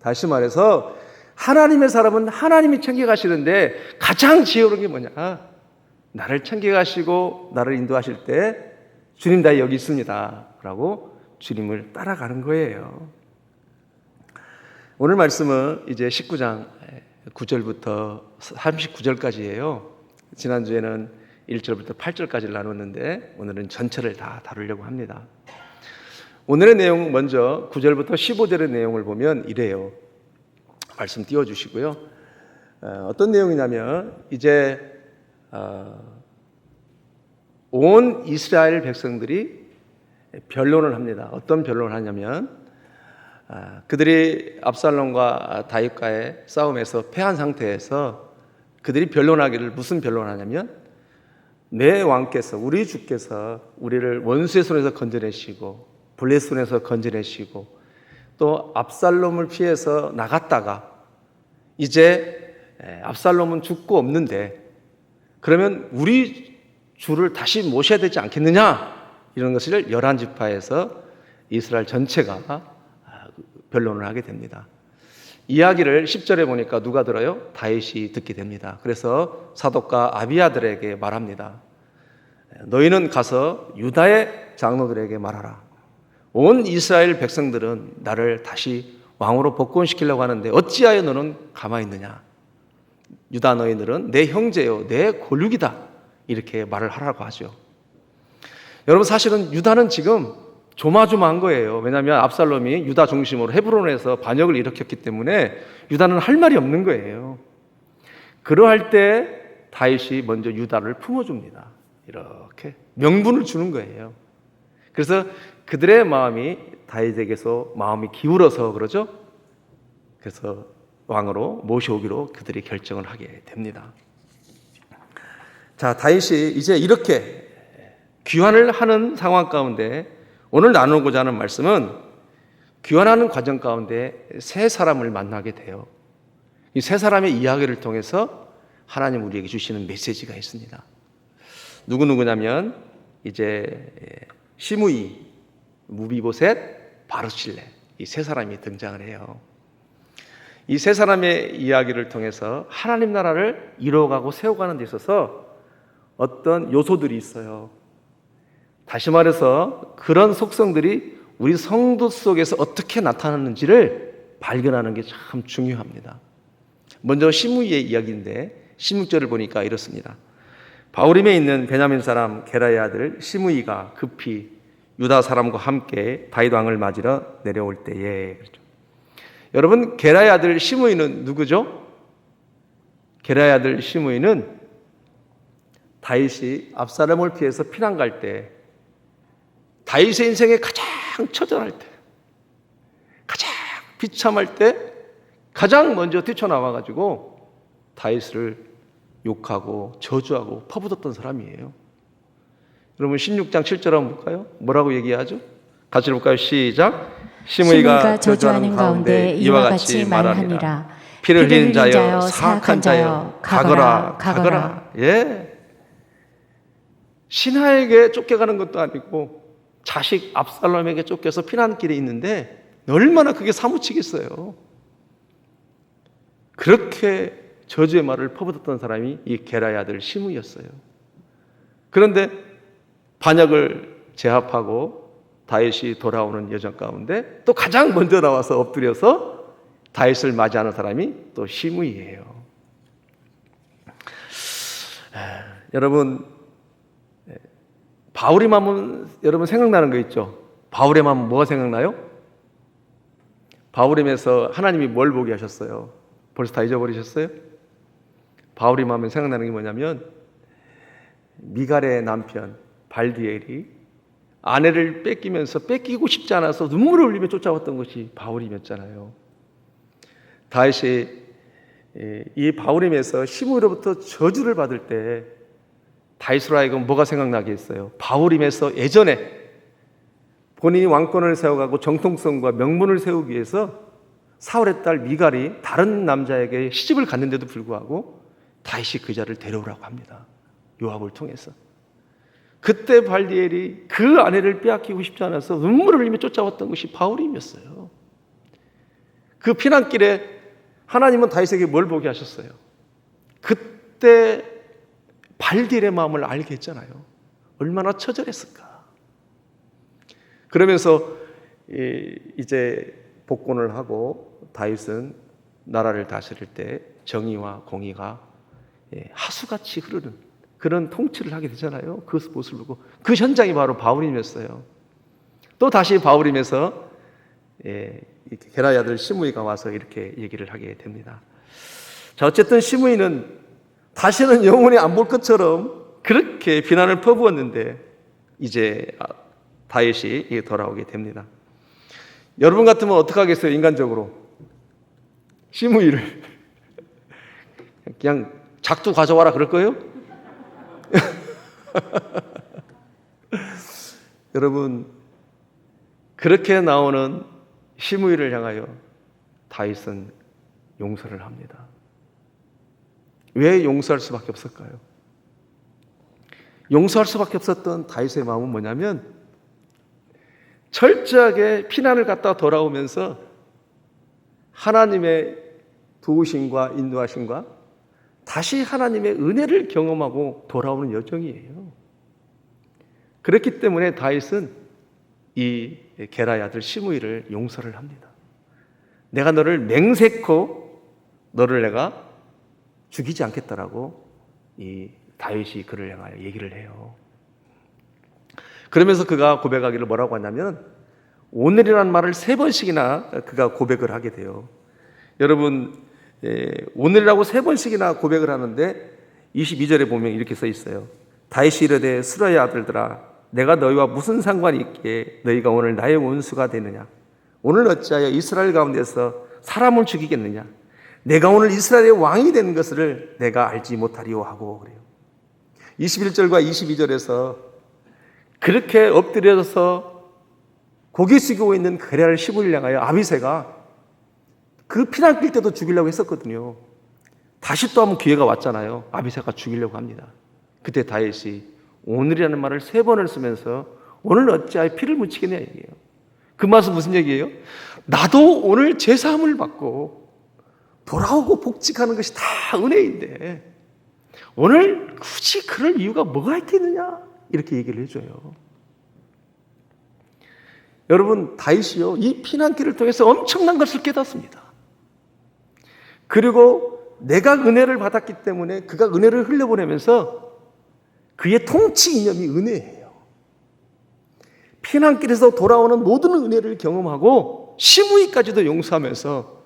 다시 말해서 하나님의 사람은 하나님이 챙겨가시는데 가장 지혜로운 게 뭐냐? 나를 챙겨가시고 나를 인도하실 때 주님 나 여기 있습니다 라고 주님을 따라가는 거예요. 오늘 말씀은 이제 19장 9절부터 39절까지예요. 지난주에는 1절부터 8절까지를 나눴는데 오늘은 전체를 다 다루려고 합니다. 오늘의 내용 먼저 9절부터 15절의 내용을 보면 이래요. 말씀 띄워주시고요. 어떤 내용이냐면 이제 온 이스라엘 백성들이 변론을 합니다. 어떤 변론을 하냐면 그들이 압살롬과 다윗과의 싸움에서 패한 상태에서 그들이 변론하기를 무슨 변론하냐면 내 왕께서 우리 주께서 우리를 원수의 손에서 건져내시고 블레 손에서 건져내시고 또 압살롬을 피해서 나갔다가 이제 압살롬은 죽고 없는데 그러면 우리 주를 다시 모셔야 되지 않겠느냐 이런 것을 11지파에서 이스라엘 전체가 변론을 하게 됩니다. 이야기를 10절에 보니까 누가 들어요? 다윗이 듣게 됩니다. 그래서 사독과 아비아들에게 말합니다. 너희는 가서 유다의 장로들에게 말하라. 온 이스라엘 백성들은 나를 다시 왕으로 복권시키려고 하는데 어찌하여 너는 가만히 있느냐? 유다 너희들은 내 형제요 내 골육이다 이렇게 말을 하라고 하죠. 여러분 사실은 유다는 지금 조마조마한 거예요. 왜냐하면 압살롬이 유다 중심으로 헤브론에서 반역을 일으켰기 때문에 유다는 할 말이 없는 거예요. 그러할 때 다윗이 먼저 유다를 품어줍니다. 이렇게 명분을 주는 거예요. 그래서 그들의 마음이 다윗에게서 마음이 기울어서 그러죠. 그래서 왕으로 모셔오기로 그들이 결정을 하게 됩니다. 자, 다윗이 이제 이렇게 귀환을 하는 상황 가운데 오늘 나누고자 하는 말씀은 귀환하는 과정 가운데 세 사람을 만나게 돼요. 이 세 사람의 이야기를 통해서 하나님 우리에게 주시는 메시지가 있습니다. 누구냐면 이제 시므이, 무비보셋, 바르실레 이 세 사람이 등장을 해요. 이 세 사람의 이야기를 통해서 하나님 나라를 이루어가고 세워가는 데 있어서 어떤 요소들이 있어요. 다시 말해서 그런 속성들이 우리 성도 속에서 어떻게 나타나는지를 발견하는 게 참 중요합니다. 먼저 시므이의 이야기인데 16절을 보니까 이렇습니다. 바후림에 있는 베냐민 사람 게라의 아들 시므이가 급히 유다 사람과 함께 다윗 왕을 맞으러 내려올 때에 그렇죠. 여러분 게라의 아들 시므이는 누구죠? 게라의 아들 시므이는 다윗이 압살롬을 피해서 피난 갈 때 다윗의 인생에 가장 처절할 때 가장 비참할 때 가장 먼저 뛰쳐나와 가지고 다윗을 욕하고 저주하고 퍼붓었던 사람이에요. 여러분 16장 7절 한번 볼까요? 뭐라고 얘기하죠? 같이 볼까요? 시작. 시므이가 저주하는 가운데 이와 같이 말하니라. 피를 흘리는 자여, 사악한 자여, 가거라, 가거라. 예. 신하에게 쫓겨가는 것도 아니고 자식 압살롬에게 쫓겨서 피난길에 있는데 얼마나 그게 사무치겠어요. 그렇게 저주의 말을 퍼붓었던 사람이 이 게라의 아들 시므이였어요. 그런데 반역을 제압하고 다윗이 돌아오는 여정 가운데 또 가장 먼저 나와서 엎드려서 다윗을 맞이하는 사람이 또 시므이예요. 여러분, 바울의 마음은 여러분 생각나는 거 있죠? 바울의 마음은 뭐가 생각나요? 바울의 마음에서 하나님이 뭘 보게 하셨어요? 벌써 다 잊어버리셨어요? 바울의 마음에 생각나는 게 뭐냐면 미갈의 남편 발디엘이 아내를 뺏기고 싶지 않아서 눈물을 흘리며 쫓아왔던 것이 바울이었잖아요. 다윗이 이 바울임에서 시므이로부터 저주를 받을 때 다윗으로 하여금 뭐가 생각나게 했어요? 바울임에서 예전에 본인이 왕권을 세워가고 정통성과 명분을 세우기 위해서 사울의 딸 미갈이 다른 남자에게 시집을 갔는데도 불구하고 다윗이 그 자를 데려오라고 합니다. 요압을 통해서. 그때 발디엘이 그 아내를 빼앗기고 싶지 않아서 눈물을 흘리며 쫓아왔던 것이 바울임이었어요. 그 피난길에 하나님은 다윗에게 뭘 보게 하셨어요? 그때 발디엘의 마음을 알게 했잖아요. 얼마나 처절했을까. 그러면서 이제 복권을 하고 다윗은 나라를 다스릴 때 정의와 공의가 하수같이 흐르는 그런 통치를 하게 되잖아요. 그 모습을 보고 그 현장이 바로 바울임이었어요. 또 다시 바울임에서 게라의 아들 시므이가 와서 이렇게 얘기를 하게 됩니다. 자, 어쨌든 시므이는 다시는 영원히 안 볼 것처럼 그렇게 비난을 퍼부었는데 이제 다윗이 돌아오게 됩니다. 여러분 같으면 어떻게 하겠어요? 인간적으로 시므이를 그냥 작두 가져와라 그럴 거예요? 여러분, 그렇게 나오는 시므이를 향하여 다윗은 용서를 합니다. 왜 용서할 수밖에 없을까요? 용서할 수밖에 없었던 다윗의 마음은 뭐냐면 철저하게 피난을 갔다 돌아오면서 하나님의 도우심과 인도하심과 다시 하나님의 은혜를 경험하고 돌아오는 여정이에요. 그렇기 때문에 다윗은 이 게라의 아들 시므이를 용서를 합니다. 내가 너를 맹세코 너를 내가 죽이지 않겠다라고 이 다윗이 그를 향하여 얘기를 해요. 그러면서 그가 고백하기를 뭐라고 하냐면 오늘이라는 말을 3번씩이나 그가 고백을 하게 돼요. 여러분, 오늘이라고 3번씩이나 고백을 하는데 22절에 보면 이렇게 써 있어요. 다윗이 이르되 수라의 아들들아 내가 너희와 무슨 상관이 있기에 너희가 오늘 나의 원수가 되느냐? 오늘 어찌하여 이스라엘 가운데서 사람을 죽이겠느냐? 내가 오늘 이스라엘의 왕이 되는 것을 내가 알지 못하리오 하고 그래요. 21절과 22절에서 그렇게 엎드려서 고개 숙이고 있는 게라를 시므이를 향하여 아비새가 그 피난길 때도 죽이려고 했었거든요. 다시 또 한번 기회가 왔잖아요. 아비새가 죽이려고 합니다. 그때 다윗이 오늘이라는 말을 3번을 쓰면서 오늘 어찌하여 피를 묻히겠냐 얘기해요. 그 말은 무슨 얘기예요? 나도 오늘 제사함을 받고 돌아오고 복직하는 것이 다 은혜인데 오늘 굳이 그럴 이유가 뭐가 있겠느냐 이렇게 얘기를 해줘요. 여러분, 다윗이요 이 피난길을 통해서 엄청난 것을 깨닫습니다. 그리고 내가 은혜를 받았기 때문에 그가 은혜를 흘려보내면서 그의 통치 이념이 은혜예요. 피난길에서 돌아오는 모든 은혜를 경험하고 시므이까지도 용서하면서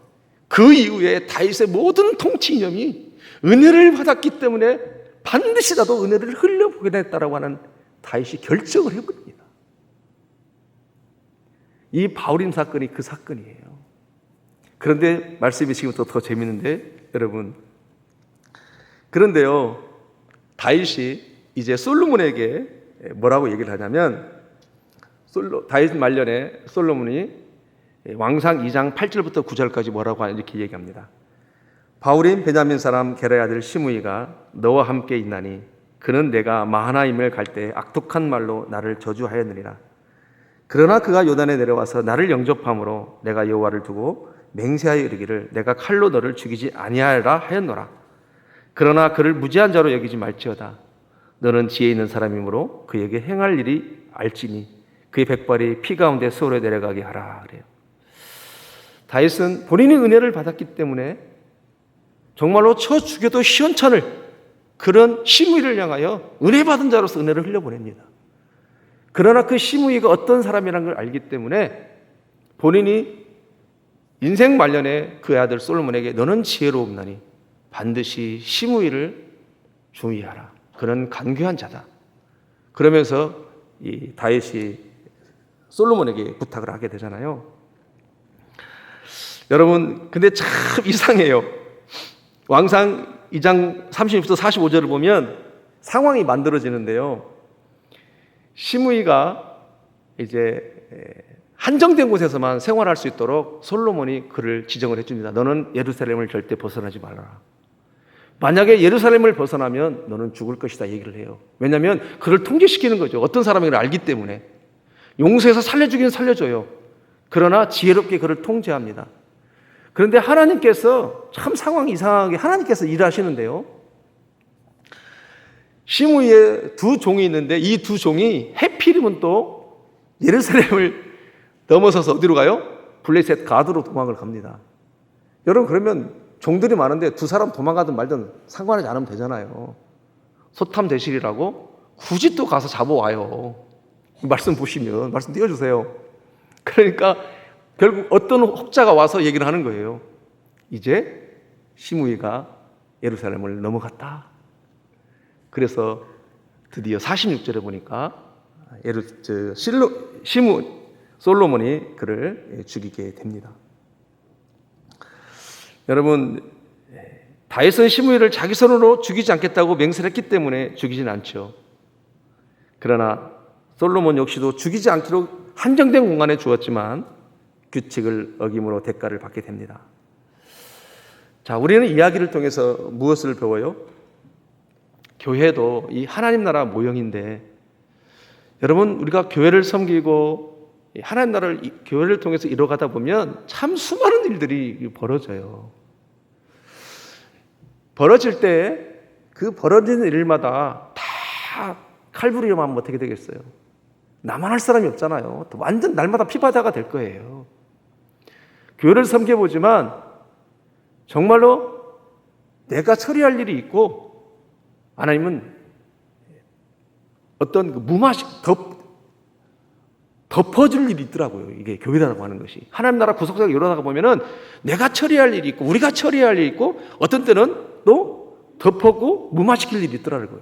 그 이후에 다윗의 모든 통치 이념이 은혜를 받았기 때문에 반드시라도 은혜를 흘려보내겠다라고 하는 다윗이 결정을 해버립니다. 이 바울임 사건이 그 사건이에요. 그런데 말씀이 지금부터 더 재밌는데 여러분, 그런데요, 다윗이 이제 솔로몬에게 뭐라고 얘기를 하냐면, 다윗 말년에 솔로몬이 왕상 2장 8절부터 9절까지 뭐라고 이렇게 얘기합니다. 바울인 베냐민 사람 게라의 아들 시므이가 너와 함께 있나니 그는 내가 마하나임을 갈 때 악독한 말로 나를 저주하였느니라. 그러나 그가 요단에 내려와서 나를 영접함으로 내가 여호와를 두고 맹세하여 이르기를 내가 칼로 너를 죽이지 아니하리라 하였노라. 그러나 그를 무지한 자로 여기지 말지어다. 너는 지혜 있는 사람이므로 그에게 행할 일이 알지니 그의 백발이 피 가운데 수월에 내려가게 하라. 그래요. 다윗은 본인이 은혜를 받았기 때문에 정말로 쳐 죽여도 시원찮을 그런 시므이를 향하여 은혜 받은 자로서 은혜를 흘려보냅니다. 그러나 그 시므이가 어떤 사람이라는 걸 알기 때문에 본인이 인생 말년에 그의 아들 솔로몬에게 너는 지혜로움나니 반드시 시므이를 주의하라. 그는 간교한 자다. 그러면서 이 다윗이 솔로몬에게 부탁을 하게 되잖아요. 여러분, 근데 참 이상해요. 왕상 2장 36부터 45절을 보면 상황이 만들어지는데요. 시므이가 이제 한정된 곳에서만 생활할 수 있도록 솔로몬이 그를 지정을 해줍니다. 너는 예루살렘을 절대 벗어나지 말아라. 만약에 예루살렘을 벗어나면 너는 죽을 것이다 얘기를 해요. 왜냐하면 그를 통제시키는 거죠. 어떤 사람인지 알기 때문에. 용서해서 살려주기는 살려줘요. 그러나 지혜롭게 그를 통제합니다. 그런데 하나님께서 참 상황이 이상하게 하나님께서 일하시는데요. 시므이의 두 종이 있는데 이 두 종이 해필이면 또 예루살렘을 넘어서서 어디로 가요? 블레셋 가드로 도망을 갑니다. 여러분, 그러면 종들이 많은데 두 사람 도망가든 말든 상관하지 않으면 되잖아요. 소탐 대실이라고 굳이 또 가서 잡아와요. 말씀 보시면 말씀 띄워주세요. 그러니까 결국 어떤 혹자가 와서 얘기를 하는 거예요. 이제 시므이가 예루살렘을 넘어갔다. 그래서 드디어 46절에 보니까 솔로몬이 그를 죽이게 됩니다. 여러분, 다윗은 시므이를 자기 손으로 죽이지 않겠다고 맹세를 했기 때문에 죽이진 않죠. 그러나 솔로몬 역시도 죽이지 않기로 한정된 공간에 주었지만 규칙을 어김으로 대가를 받게 됩니다. 자, 우리는 이야기를 통해서 무엇을 배워요? 교회도 이 하나님 나라 모형인데, 여러분, 우리가 교회를 섬기고 하나님 나라를 교회를 통해서 이뤄가다 보면 참 수많은 일들이 벌어져요. 벌어질 때 그 벌어지는 일마다 다 칼부리로만 하면 어떻게 되겠어요? 나만 할 사람이 없잖아요. 완전 날마다 피바다가 될 거예요. 교회를 섬겨보지만 정말로 내가 처리할 일이 있고, 하나님은 어떤 덮어줄 일이 있더라고요. 이게 교회라고 하는 것이. 하나님 나라 구속사가 일어나가 보면은 내가 처리할 일이 있고, 우리가 처리할 일이 있고, 어떤 때는 또 덮어고 무마시킬 일이 있더라고요.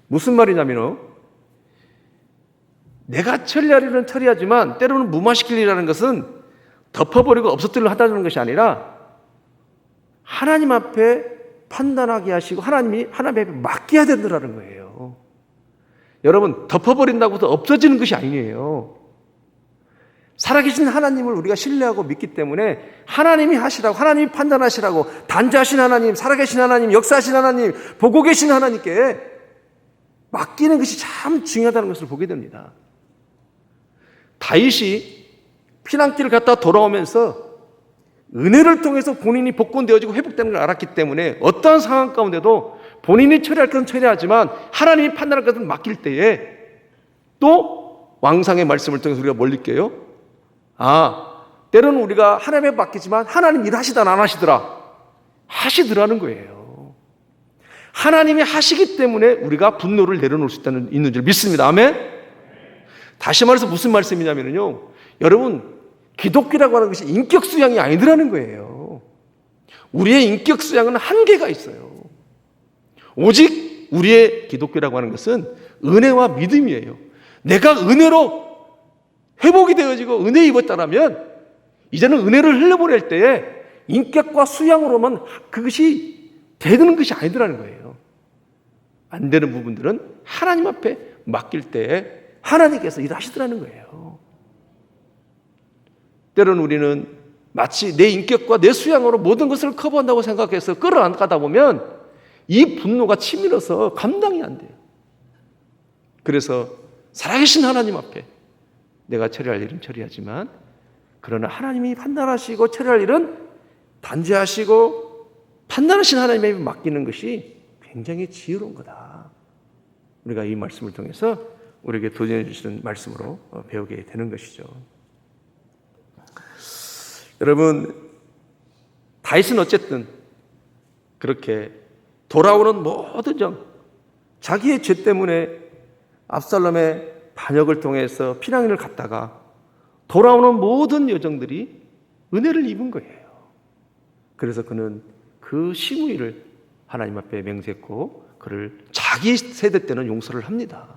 무슨 말이냐면요, 내가 처리할 일은 처리하지만 때로는 무마시킬 일이라는 것은 덮어버리고 없어뜨리려 한다는 것이 아니라 하나님 앞에 판단하게 하시고 하나님 앞에 맡겨야 된다는 거예요. 여러분, 덮어버린다고 해서 없어지는 것이 아니에요. 살아계신 하나님을 우리가 신뢰하고 믿기 때문에 하나님이 하시라고, 하나님이 판단하시라고, 단자하신 하나님, 살아계신 하나님, 역사하신 하나님, 보고 계신 하나님께 맡기는 것이 참 중요하다는 것을 보게 됩니다. 다윗이 피난길을 갔다 돌아오면서 은혜를 통해서 본인이 복권되어지고 회복되는 걸 알았기 때문에 어떠한 상황 가운데도 본인이 처리할 것은 처리하지만 하나님이 판단할 것은 맡길 때에 또 왕상의 말씀을 통해서 우리가 뭘 느껴요? 때로는 우리가 하나님에 맡기지만 하나님 일하시다 안 하시더라. 하시더라는 거예요. 하나님이 하시기 때문에 우리가 분노를 내려놓을 수 있는 줄 믿습니다. 아멘? 다시 말해서 무슨 말씀이냐면요, 여러분, 기독교라고 하는 것이 인격 수양이 아니더라는 거예요. 우리의 인격 수양은 한계가 있어요. 오직 우리의 기독교라고 하는 것은 은혜와 믿음이에요. 내가 은혜로 회복이 되어지고 은혜 입었다라면 이제는 은혜를 흘려보낼 때에 인격과 수양으로만 그것이 되는 것이 아니더라는 거예요. 안 되는 부분들은 하나님 앞에 맡길 때 하나님께서 일하시더라는 거예요. 때로는 우리는 마치 내 인격과 내 수양으로 모든 것을 커버한다고 생각해서 끌어안가다 보면 이 분노가 치밀어서 감당이 안 돼요. 그래서 살아계신 하나님 앞에 내가 처리할 일은 처리하지만 그러나 하나님이 판단하시고 처리할 일은 단죄하시고 판단하신 하나님에게 맡기는 것이 굉장히 지혜로운 거다. 우리가 이 말씀을 통해서 우리에게 도전해 주시는 말씀으로 배우게 되는 것이죠. 여러분, 다윗은 어쨌든 그렇게 돌아오는 모든 점, 자기의 죄 때문에 압살롬의 반역을 통해서 피난을 갔다가 돌아오는 모든 여정들이 은혜를 입은 거예요. 그래서 그는 그 시므이를 하나님 앞에 맹세했고 그를 자기 세대 때는 용서를 합니다.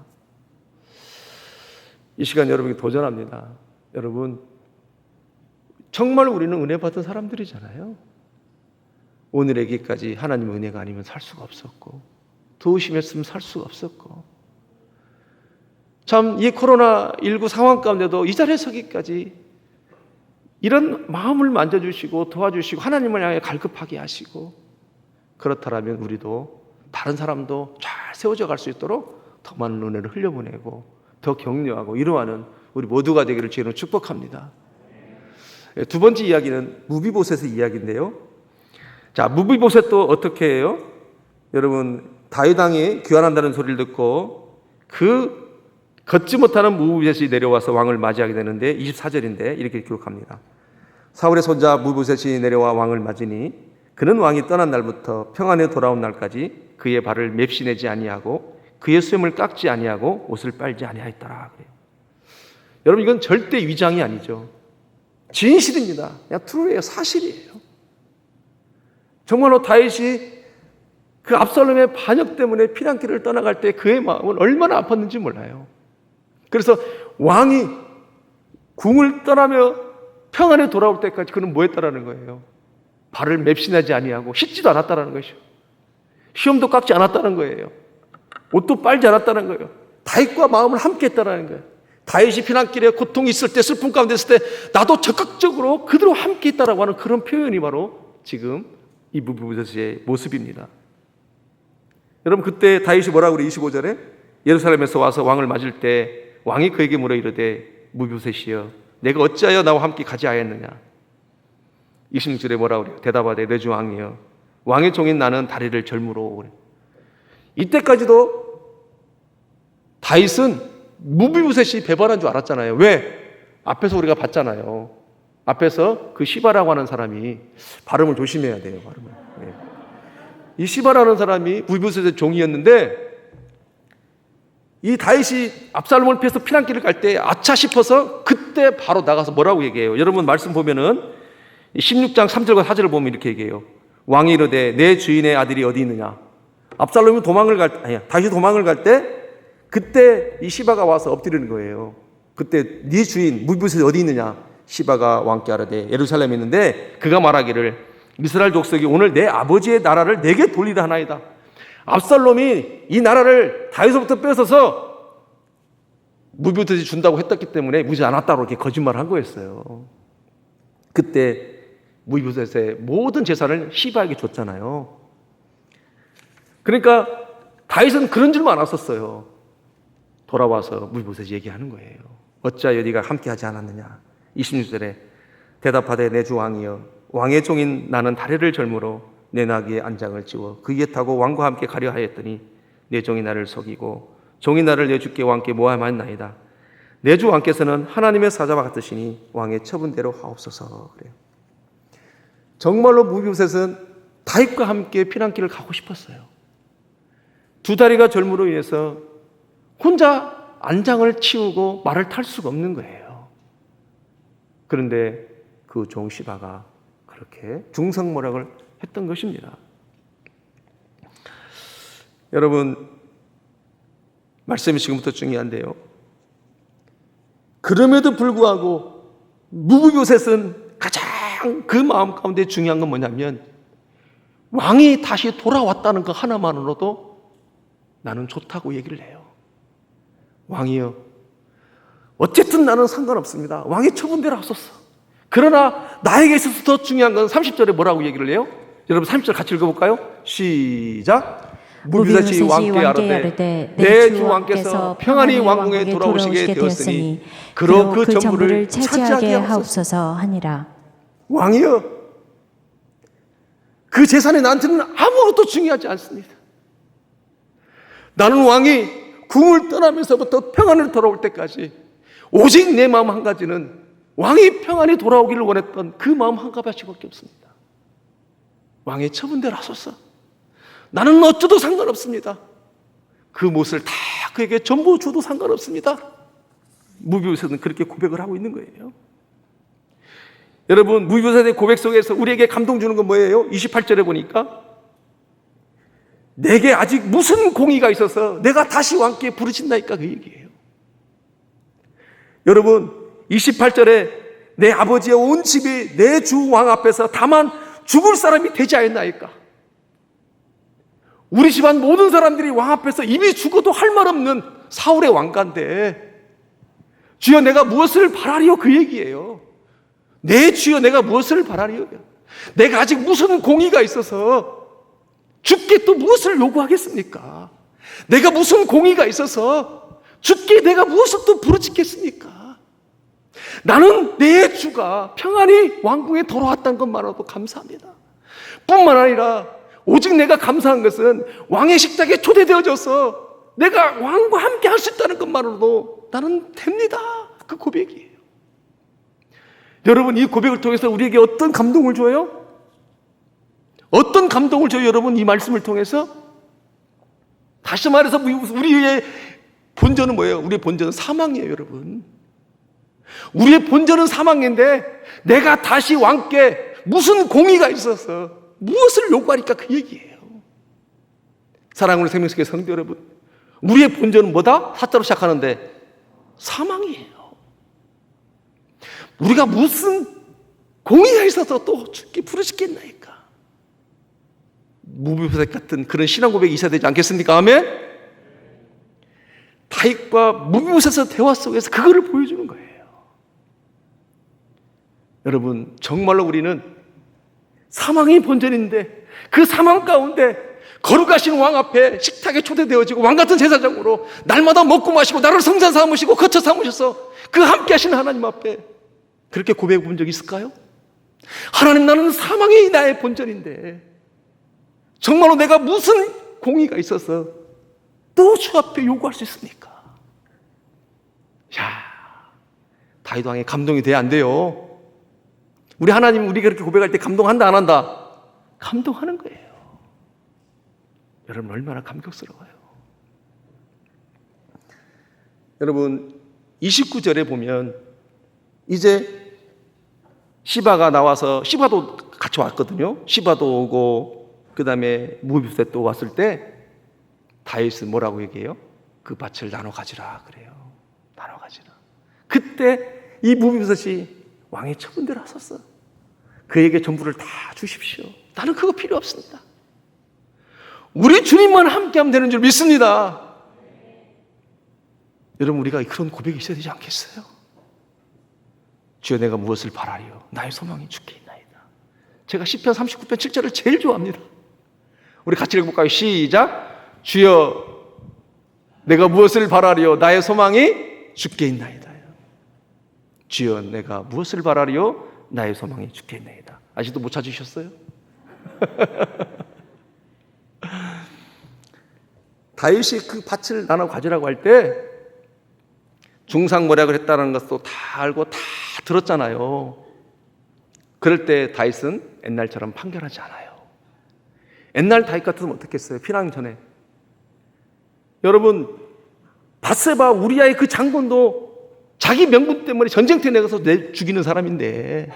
이 시간 여러분에게 도전합니다. 여러분, 정말 우리는 은혜 받은 사람들이잖아요. 오늘에게까지 하나님의 은혜가 아니면 살 수가 없었고 도우심했으면 살 수가 없었고 참 이 코로나19 상황 가운데도 이 자리에 서기까지 이런 마음을 만져주시고 도와주시고 하나님을 향해 갈급하게 하시고 그렇다면 우리도 다른 사람도 잘 세워져 갈 수 있도록 더 많은 은혜를 흘려보내고 더 격려하고 위로하는 우리 모두가 되기를 주님으로 축복합니다. 두 번째 이야기는 무비보셋의 이야기인데요. 자, 무비보셋도 어떻게 해요? 여러분, 다윗 왕이 귀환한다는 소리를 듣고 그 걷지 못하는 무비보셋이 내려와서 왕을 맞이하게 되는데 24절인데 이렇게 기록합니다. 사울의 손자 무비보셋이 내려와 왕을 맞으니 그는 왕이 떠난 날부터 평안에 돌아온 날까지 그의 발을 맵시내지 아니하고 그의 수염을 깎지 아니하고 옷을 빨지 아니하였더라. 그래요. 여러분, 이건 절대 위장이 아니죠. 진실입니다. 그냥 트루예요. 사실이에요. 정말로 다윗이 그 압살롬의 반역 때문에 피난길을 떠나갈 때 그의 마음은 얼마나 아팠는지 몰라요. 그래서 왕이 궁을 떠나며 평안에 돌아올 때까지 그는 뭐 했다라는 거예요? 발을 맵신하지 아니하고 씻지도 않았다라는 것이죠. 시험도 깎지 않았다는 거예요. 옷도 빨지 않았다는 거예요. 다윗과 마음을 함께 했다라는 거예요. 다윗이 피난길에 고통이 있을 때, 슬픔 가운데 있을 때 나도 적극적으로 그들과 함께 있다라고 하는 그런 표현이 바로 지금 이 무비보셋의 모습입니다. 여러분, 그때 다윗이 뭐라고 그래? 25절에 예루살렘에서 와서 왕을 맞을 때 왕이 그에게 물어 이르되 무비보셋이여 내가 어찌하여 나와 함께 가지 아니하였느냐? 26절에 뭐라고 그래요? 대답하되 내 주 왕이여 왕의 종인 나는 다리를 절무로. 그래. 이때까지도 다윗은 무비보셋이 배반한 줄 알았잖아요. 왜? 앞에서 우리가 봤잖아요. 앞에서 그 시바라고 하는 사람이 발음을 조심해야 돼요. 발음을. 네. 이 시바라는 사람이 무비보셋의 종이었는데 이 다윗이 압살롬을 피해서 피난길을 갈 때 아차 싶어서 그때 바로 나가서 뭐라고 얘기해요? 여러분 말씀 보면은 16장 3절과 4절을 보면 이렇게 얘기해요. 왕이 이르되 내 주인의 아들이 어디 있느냐? 압살롬이 다윗이 도망을 갈 때 그때 이 시바가 와서 엎드리는 거예요. 그때 네 주인 무비보셋이 어디 있느냐? 시바가 왕께 아뢰되 예루살렘에 있는데 그가 말하기를 이스라엘 족속이 오늘 내 아버지의 나라를 내게 돌리라 하나이다. 압살롬이 이 나라를 다윗으로부터 뺏어서 무비보셋이 준다고 했기 때문에 무지 않았다고 이렇게 거짓말을 한 거였어요. 그때 무비보셋의 모든 재산을 시바에게 줬잖아요. 그러니까 다윗은 그런 줄만 알았었어요. 돌아와서 무비보셋이 얘기하는 거예요. 어찌하여 네가 함께하지 않았느냐? 26절에 대답하되 내 주 왕이여 왕의 종인 나는 다리를 절무로 내 나귀의 안장을 찌워 그 위에 타고 왕과 함께 가려 하였더니 내 종이 나를 속이고 종이 나를 내 주께 왕께 모함하였나이다. 내 주 왕께서는 하나님의 사자와 같으시니 왕의 처분대로 하옵소서. 그래요. 정말로 무비보셋은 다윗과 함께 피난길을 가고 싶었어요. 두 다리가 절무로 인해서 혼자 안장을 치우고 말을 탈 수가 없는 거예요. 그런데 그 종 시바가 그렇게 중성모략을 했던 것입니다. 여러분, 말씀이 지금부터 중요한데요. 그럼에도 불구하고 무비보셋은 가장 그 마음 가운데 중요한 건 뭐냐면 왕이 다시 돌아왔다는 것 하나만으로도 나는 좋다고 얘기를 해요. 왕이요, 어쨌든 나는 상관없습니다. 왕이 처분대로 하소서. 그러나 나에게 있어서 더 중요한 건 30절에 뭐라고 얘기를 해요? 여러분 30절 같이 읽어볼까요? 시작. 무비셋이 왕께 아뢰되 내 주 왕께서 평안히 왕궁에 돌아오시게 되었으니 그로 그 전부를 차지하게 하옵소서 하니라. 왕이여, 그 재산이 나한테는 아무것도 중요하지 않습니다. 나는 왕이 궁을 떠나면서부터 평안을 돌아올 때까지 오직 내 마음 한 가지는 왕이 평안히 돌아오기를 원했던 그 마음 한 가지밖에 없습니다. 왕의 처분대로 하소서. 나는 어쩌도 상관없습니다. 그 몫을 다 그에게 전부 줘도 상관없습니다. 무비보셋은 그렇게 고백을 하고 있는 거예요. 여러분, 무비보셋의 고백 속에서 우리에게 감동 주는 건 뭐예요? 28절에 보니까 내게 아직 무슨 공의가 있어서 내가 다시 왕께 부르신다니까 그 얘기예요. 여러분, 28절에 내 아버지의 온 집이 내 주 왕 앞에서 다만 죽을 사람이 되지 않나이까. 우리 집안 모든 사람들이 왕 앞에서 이미 죽어도 할 말 없는 사울의 왕가인데 주여 내가 무엇을 바라리요? 그 얘기예요. 내 주여 내가 무엇을 바라리요? 내가 아직 무슨 공의가 있어서 죽게 또 무엇을 요구하겠습니까? 내가 무슨 공의가 있어서 죽게 내가 무엇을 또 부르짖겠습니까? 나는 내 주가 평안히 왕궁에 돌아왔다는 것만으로도 감사합니다. 뿐만 아니라 오직 내가 감사한 것은 왕의 식탁에 초대되어져서 내가 왕과 함께 할 수 있다는 것만으로도 나는 됩니다. 그 고백이에요. 여러분, 이 고백을 통해서 우리에게 어떤 감동을 줘요? 어떤 감동을 줘요, 여러분? 이 말씀을 통해서? 다시 말해서 우리의 본전은 뭐예요? 우리의 본전은 사망이에요, 여러분. 우리의 본전은 사망인데 내가 다시 왕께 무슨 공의가 있어서 무엇을 요구하니까 그 얘기예요. 사랑하는 생명식의 성도 여러분, 우리의 본전은 뭐다? 사자로 시작하는데 사망이에요. 우리가 무슨 공의가 있어서 또 죽게 부르짖겠나이까. 무비보셋 같은 그런 신앙 고백이 있어야 되지 않겠습니까? 아멘? 다윗과 무비보셋의 대화 속에서 그거를 보여주는 거예요. 여러분, 정말로 우리는 사망이 본전인데 그 사망 가운데 거룩하신 왕 앞에 식탁에 초대되어지고 왕 같은 제사장으로 날마다 먹고 마시고 나를 성산 삼으시고 거처 삼으셔서 그 함께 하시는 하나님 앞에 그렇게 고백해 본 적 있을까요? 하나님, 나는 사망이 나의 본전인데 정말로 내가 무슨 공의가 있어서 또 주 앞에 요구할 수 있습니까? 야, 다윗 왕의 감동이 돼야 안 돼요? 우리 하나님, 우리가 그렇게 고백할 때 감동한다 안 한다? 감동하는 거예요. 여러분, 얼마나 감격스러워요. 여러분, 29절에 보면 이제 시바가 나와서, 시바도 같이 왔거든요. 시바도 오고 그 다음에 무비보셋도 왔을 때 다윗은 뭐라고 얘기해요? 그 밭을 나눠 가지라 그래요. 나눠 가지라. 그때 이 무비보셋이 왕의 처분대로 하셨어. 그에게 전부를 다 주십시오. 나는 그거 필요 없습니다. 우리 주님만 함께하면 되는 줄 믿습니다. 여러분, 우리가 그런 고백이 있어야 되지 않겠어요? 주여, 내가 무엇을 바라리요? 나의 소망이 주께 있나이다. 제가 시편 39편 7절을 제일 좋아합니다. 우리 같이 읽어볼까요? 시작. 주여, 내가 무엇을 바라리요? 나의 소망이 주께 있나이다. 주여, 내가 무엇을 바라리요? 나의 소망이 주께 있나이다. 아직도 못 찾으셨어요? 다윗이 그 밭을 나눠 가지라고 할 때 중상모략을 했다는 것도 다 알고 다 들었잖아요. 그럴 때 다윗은 옛날처럼 판결하지 않아요. 옛날 다윗 같으면 어떻겠어요? 피난 전에. 여러분, 밧세바 우리아의 그 장군도 자기 명분 때문에 전쟁터에 나가서 죽이는 사람인데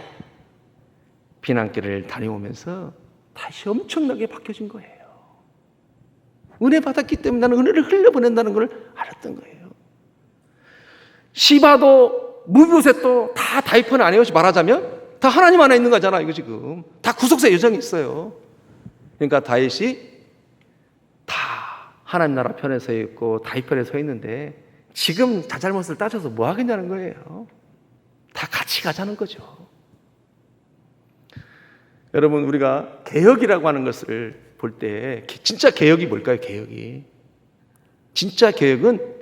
피난길을 다녀오면서 다시 엄청나게 바뀌어진 거예요. 은혜 받았기 때문에 나는 은혜를 흘려보낸다는 걸 알았던 거예요. 시바도 무비보셋도 다 다윗 편 아니에요. 말하자면 다 하나님 안에 있는 거잖아. 이거 지금 다 구속사 여정이 있어요. 그러니까 다윗이 다 하나님 나라 편에 서 있고 다윗 편에 서 있는데 지금 자잘못을 따져서 뭐 하겠냐는 거예요. 다 같이 가자는 거죠. 여러분, 우리가 개혁이라고 하는 것을 볼 때 진짜 개혁이 뭘까요? 개혁이 진짜 개혁은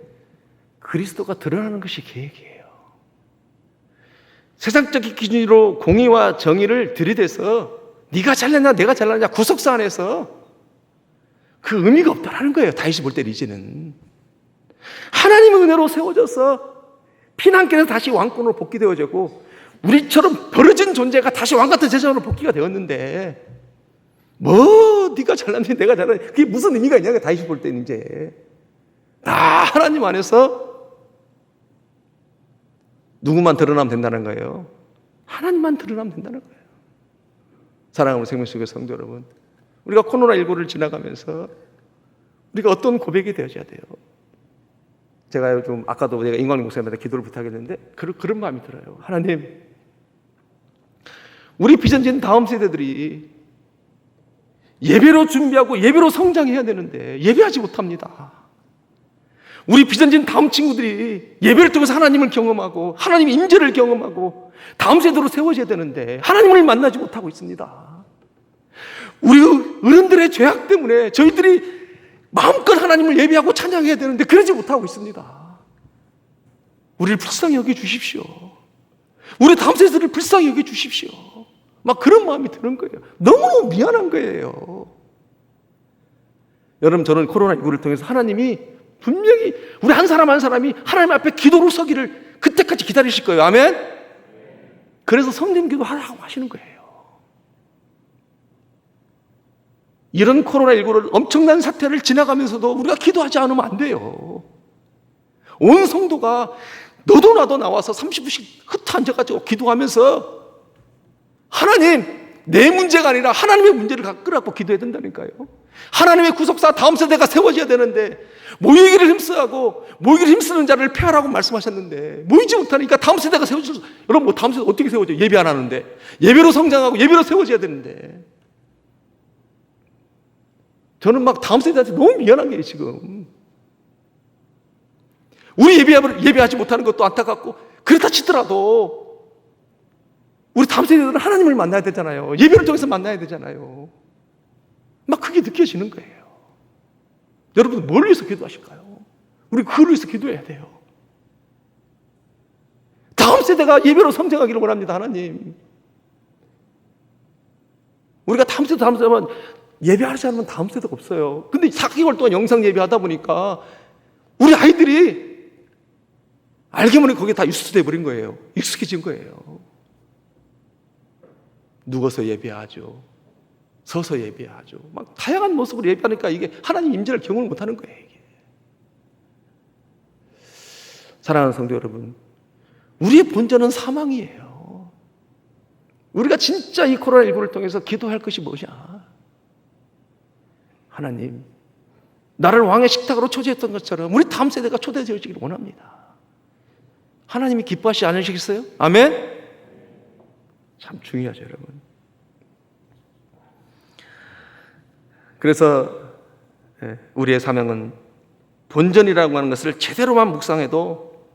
그리스도가 드러나는 것이 개혁이에요. 세상적인 기준으로 공의와 정의를 들이대서 네가 잘났냐 내가 잘났냐 구속사 안에서 그 의미가 없다라는 거예요. 다윗이 볼 때 이제는 하나님의 은혜로 세워져서 피난길에서 다시 왕권으로 복귀되어지고 우리처럼 벌어진 존재가 다시 왕같은 제자로 복귀가 되었는데 뭐 네가 잘났냐 내가 잘났냐 그게 무슨 의미가 있냐. 다윗이 볼 때는 이제 다 하나님 안에서 누구만 드러나면 된다는 거예요. 하나님만 드러나면 된다는 거예요. 사랑하는 생명수교 성도 여러분, 우리가 코로나19를 지나가면서 우리가 어떤 고백이 되어져야 돼요. 제가 요즘 아까도 내가 임광민 목사님한테 기도를 부탁했는데 그런 마음이 들어요. 하나님, 우리 비전진 다음 세대들이 예배로 준비하고 예배로 성장해야 되는데 예배하지 못합니다. 우리 비전진 다음 친구들이 예배를 통해서 하나님을 경험하고 하나님의 임재를 경험하고 다음 세대로 세워져야 되는데 하나님을 만나지 못하고 있습니다. 우리 어른들의 죄악 때문에 저희들이 마음껏 하나님을 예배하고 찬양해야 되는데 그러지 못하고 있습니다. 우리를 불쌍히 여겨주십시오. 우리 다음 세대를 불쌍히 여겨주십시오. 막 그런 마음이 드는 거예요. 너무너무 미안한 거예요. 여러분, 저는 코로나19를 통해서 하나님이 분명히 우리 한 사람 한 사람이 하나님 앞에 기도로 서기를 그때까지 기다리실 거예요. 아멘? 그래서 성령 기도 하라고 하시는 거예요. 이런 코로나19를 엄청난 사태를 지나가면서도 우리가 기도하지 않으면 안 돼요. 온 성도가 너도 나도 나와서 30분씩 흩어앉아가지고 기도하면서 하나님, 내 문제가 아니라 하나님의 문제를 끌어안고 기도해야 된다니까요. 하나님의 구속사 다음 세대가 세워져야 되는데 모이기를 힘쓰고 모이기를 힘쓰는 자를 폐하라고 말씀하셨는데 모이지 못하니까 다음 세대가 세워져서 여러분, 뭐 다음 세대 어떻게 세워져요? 예배 안 하는데 예배로 성장하고 예배로 세워져야 되는데 저는 막 다음 세대한테 너무 미안한 게 지금 우리 예배하지 못하는 것도 안타깝고 그렇다 치더라도 우리 다음 세대들은 하나님을 만나야 되잖아요. 예배를 통해서 만나야 되잖아요. 막 그게 느껴지는 거예요. 여러분, 뭘 위해서 기도하실까요? 우리 그걸 위해서 기도해야 돼요. 다음 세대가 예배로 성장하기를 원합니다. 하나님, 우리가 다음 세대만 예배하지 않으면 다음 세대가 없어요. 근데 4개월 동안 영상 예배하다 보니까 우리 아이들이 알게 모르게 거기에 다 익숙해 버린 거예요. 익숙해진 거예요. 누워서 예배하죠. 서서 예배하죠. 막 다양한 모습으로 예배하니까 이게 하나님 임재를 경험을 못하는 거예요. 이게. 사랑하는 성도 여러분, 우리의 본전은 사망이에요. 우리가 진짜 이 코로나19를 통해서 기도할 것이 뭐냐? 하나님, 나를 왕의 식탁으로 초대했던 것처럼 우리 다음 세대가 초대되어지기를 원합니다. 하나님이 기뻐하시지 않으시겠어요? 아멘? 참 중요하죠, 여러분. 그래서 우리의 사명은 본전이라고 하는 것을 제대로만 묵상해도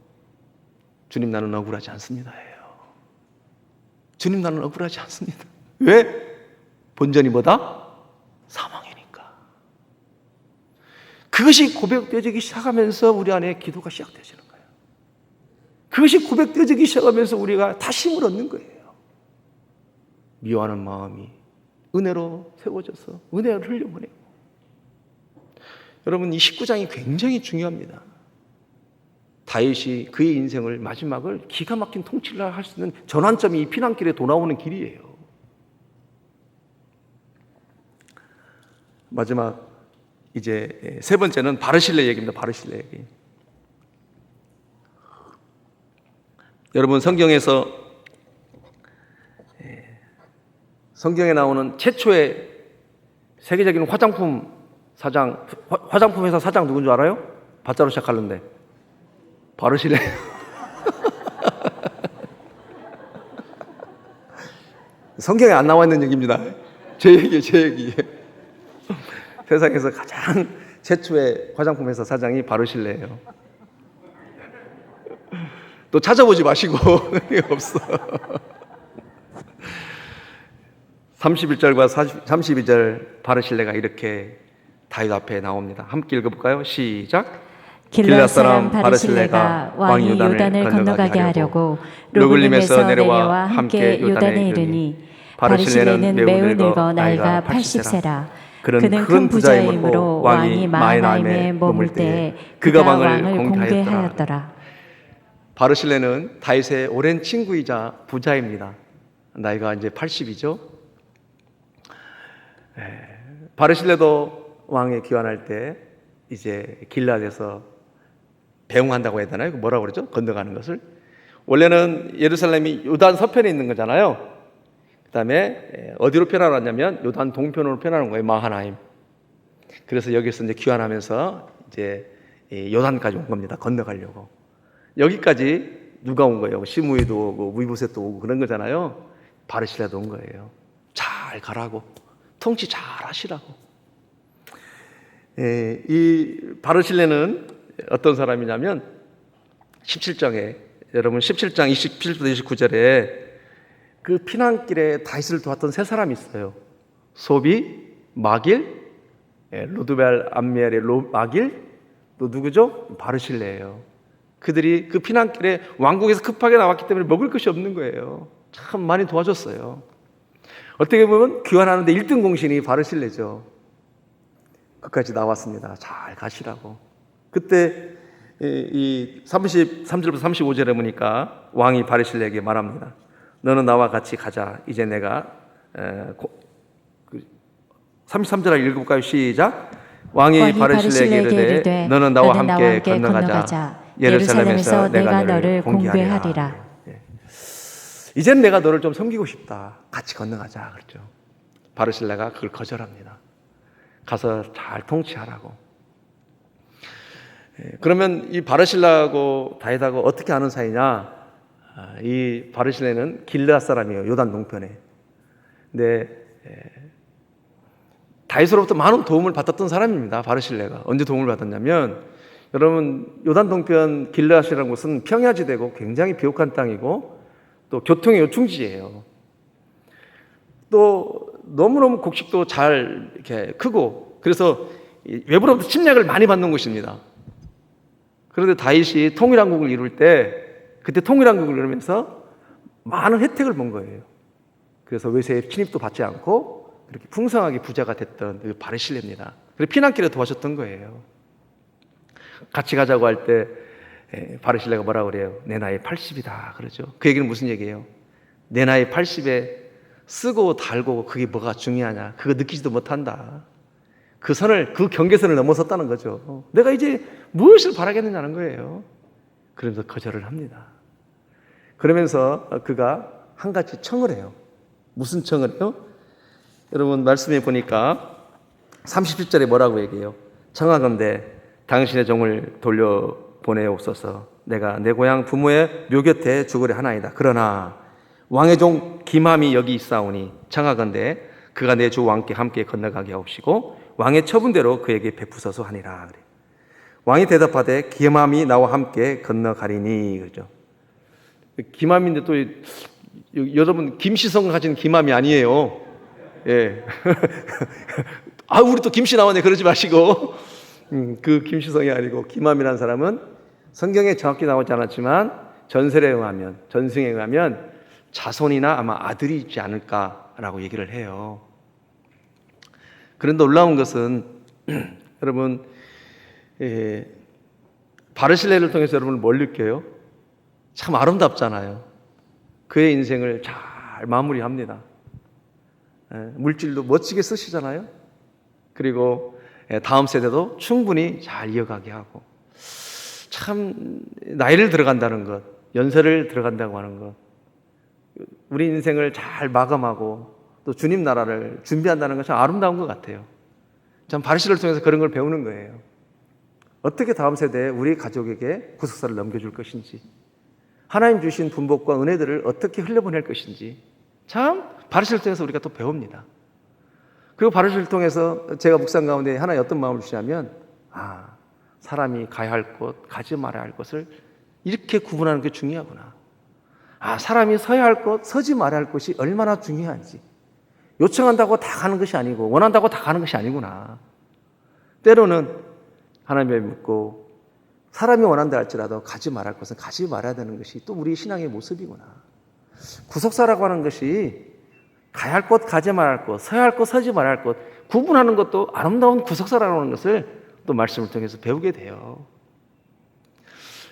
주님, 나는 억울하지 않습니다. 주님, 나는 억울하지 않습니다. 왜? 본전이 뭐다? 사망이니까. 그것이 고백되어지기 시작하면서 우리 안에 기도가 시작되어지는 거예요. 그것이 고백되어지기 시작하면서 우리가 다시 힘을 얻는 거예요. 미워하는 마음이 은혜로 세워져서 은혜를 흘려보내고. 여러분, 이 19장이 굉장히 중요합니다. 다윗이 그의 인생을 마지막을 기가 막힌 통치를 할 수 있는 전환점이 이 피난길에 돌아오는 길이에요. 마지막 이제 세 번째는 바르실레 얘기입니다. 바르실레 얘기. 여러분, 성경에 나오는 최초의 세계적인 화장품 회사 사장 누군 줄 알아요? 바자로 시작하는데 바르실레. 성경에 안 나와 있는 얘기입니다. 제 얘기. 세상에서 가장 최초의 화장품 회사 사장이 바르실레예요. 또 찾아보지 마시고 없어. 31절과 32절 바르실레가 이렇게 다윗 앞에 나옵니다. 함께 읽어볼까요? 시작. 길앗 사람 바르실레가 왕이 요단을 건너가게 하려고 르굴림에서 내려와 함께 요단에 이르니 바르실레는 매우 늙어 나이가 80세라. 그는 큰 부자이므로 왕이 마하나임에 머물 때에 그가 왕을 공개하였더라. 바르실레는 다윗의 오랜 친구이자 부자입니다. 나이가 이제 80이죠. 바르실레도 왕에 귀환할 때 이제 길앗에서 배웅한다고 해야 되나요? 뭐라고 그러죠? 건너가는 것을. 원래는 예루살렘이 요단 서편에 있는 거잖아요. 그 다음에 어디로 편하냐면 요단 동편으로 편하는 거예요. 마하나임. 그래서 여기서 이제 귀환하면서 이제 요단까지 온 겁니다. 건너가려고. 여기까지 누가 온 거예요? 시므이도 오고 무이보셋도 오고 그런 거잖아요. 바르실레도 온 거예요. 잘 가라고, 통치 잘 하시라고. 이 바르실레는 어떤 사람이냐면 17장에 여러분 17장 27절부터 29절에 그 피난길에 다윗을 도왔던 세 사람이 있어요. 소비, 마길, 로드벨, 암미엘의 마길, 또 누구죠? 바르실레예요. 그들이 그 피난길에 왕국에서 급하게 나왔기 때문에 먹을 것이 없는 거예요. 참 많이 도와줬어요. 어떻게 보면 귀환하는데 1등 공신이 바르실레죠. 끝까지 나왔습니다. 잘 가시라고. 그때 이 33절부터 35절에 보니까 왕이 바르실레에게 말합니다. 너는 나와 같이 가자. 이제 내가 33절 읽어볼까요? 시작. 왕이 바르실레에게 이르되 너는 나와 함께 건너가자. 예루살렘에서 내가 너를 공개하리라. 이젠 내가 너를 좀 섬기고 싶다. 같이 건너가자. 그렇죠. 바르실레가 그걸 거절합니다. 가서 잘 통치하라고. 그러면 이 바르실레하고 다윗하고 어떻게 아는 사이냐? 이 바르실레는 길앗 사람이에요. 요단 동편에. 근데 다윗으로부터 많은 도움을 받았던 사람입니다. 바르실레가. 언제 도움을 받았냐면 여러분 요단 동편 길앗이라는 곳은 평야지대고 굉장히 비옥한 땅이고 또 교통의 요충지예요. 또 너무너무 곡식도 잘 이렇게 크고 그래서 외부로부터 침략을 많이 받는 곳입니다. 그런데 다윗이 통일왕국을 이룰 때 그때 통일왕국을 이루면서 많은 혜택을 본 거예요. 그래서 외세의 침입도 받지 않고 이렇게 풍성하게 부자가 됐던 그 바르실레입니다. 그래서 피난길에 도와줬던 거예요. 같이 가자고 할 때 바르실레가 뭐라고 그래요? 내 나이 80이다 그러죠. 그 얘기는 무슨 얘기예요? 내 나이 80에 쓰고 달고 그게 뭐가 중요하냐? 그거 느끼지도 못한다. 그 선을, 그 경계선을 넘어섰다는 거죠. 내가 이제 무엇을 바라겠느냐는 거예요. 그러면서 거절을 합니다. 그러면서 그가 한 가지 청을 해요. 무슨 청을 해요? 여러분 말씀해 보니까 37절에 뭐라고 얘기해요? 청하건대 당신의 종을 돌려보내옵소서. 내가 내 고향 부모의 묘 곁에 죽으려 하나이다. 그러나 왕의 종 기맘이 여기 있사오니 청하건대 그가 내 주 왕께 함께 건너가게 하옵시고 왕의 처분대로 그에게 베푸소서 하니라. 그래. 왕이 대답하되 기맘이 나와 함께 건너가리니. 그러죠. 기맘인데 또 여러분 김시성 가진 기맘이 아니에요. 예. 아 우리 또 김씨 나왔네 그러지 마시고 그 김시성이 아니고 기맘이라는 사람은 성경에 정확히 나오지 않았지만 전설에 의하면 전승에 의하면 자손이나 아마 아들이 있지 않을까라고 얘기를 해요. 그런데 놀라운 것은 여러분 바르실레를 통해서 여러분 뭘 느껴요? 참 아름답잖아요. 그의 인생을 잘 마무리합니다. 물질도 멋지게 쓰시잖아요. 그리고 다음 세대도 충분히 잘 이어가게 하고 참 나이를 들어간다는 것, 연세를 들어간다고 하는 것, 우리 인생을 잘 마감하고 또 주님 나라를 준비한다는 것이 참 아름다운 것 같아요. 참 바르실레를 통해서 그런 걸 배우는 거예요. 어떻게 다음 세대에 우리 가족에게 구속사를 넘겨줄 것인지, 하나님 주신 분복과 은혜들을 어떻게 흘려보낼 것인지 참 바르실레를 통해서 우리가 또 배웁니다. 그리고 바르시를 통해서 제가 묵상 가운데 하나의 어떤 마음을 주시냐면, 사람이 가야 할 곳, 가지 말아야 할 것을 이렇게 구분하는 게 중요하구나. 사람이 서야 할 곳, 서지 말아야 할 곳이 얼마나 중요한지. 요청한다고 다 가는 것이 아니고, 원한다고 다 가는 것이 아니구나. 때로는 하나님을 묻고 사람이 원한다 할지라도 가지 말아야 할 것은 가지 말아야 되는 것이 또 우리 신앙의 모습이구나. 구속사라고 하는 것이 가야 할 곳, 가지 말아야 할 곳, 서야 할 곳, 서지 말아야 할 곳 구분하는 것도 아름다운 구속사라고 하는 것을 또 말씀을 통해서 배우게 돼요.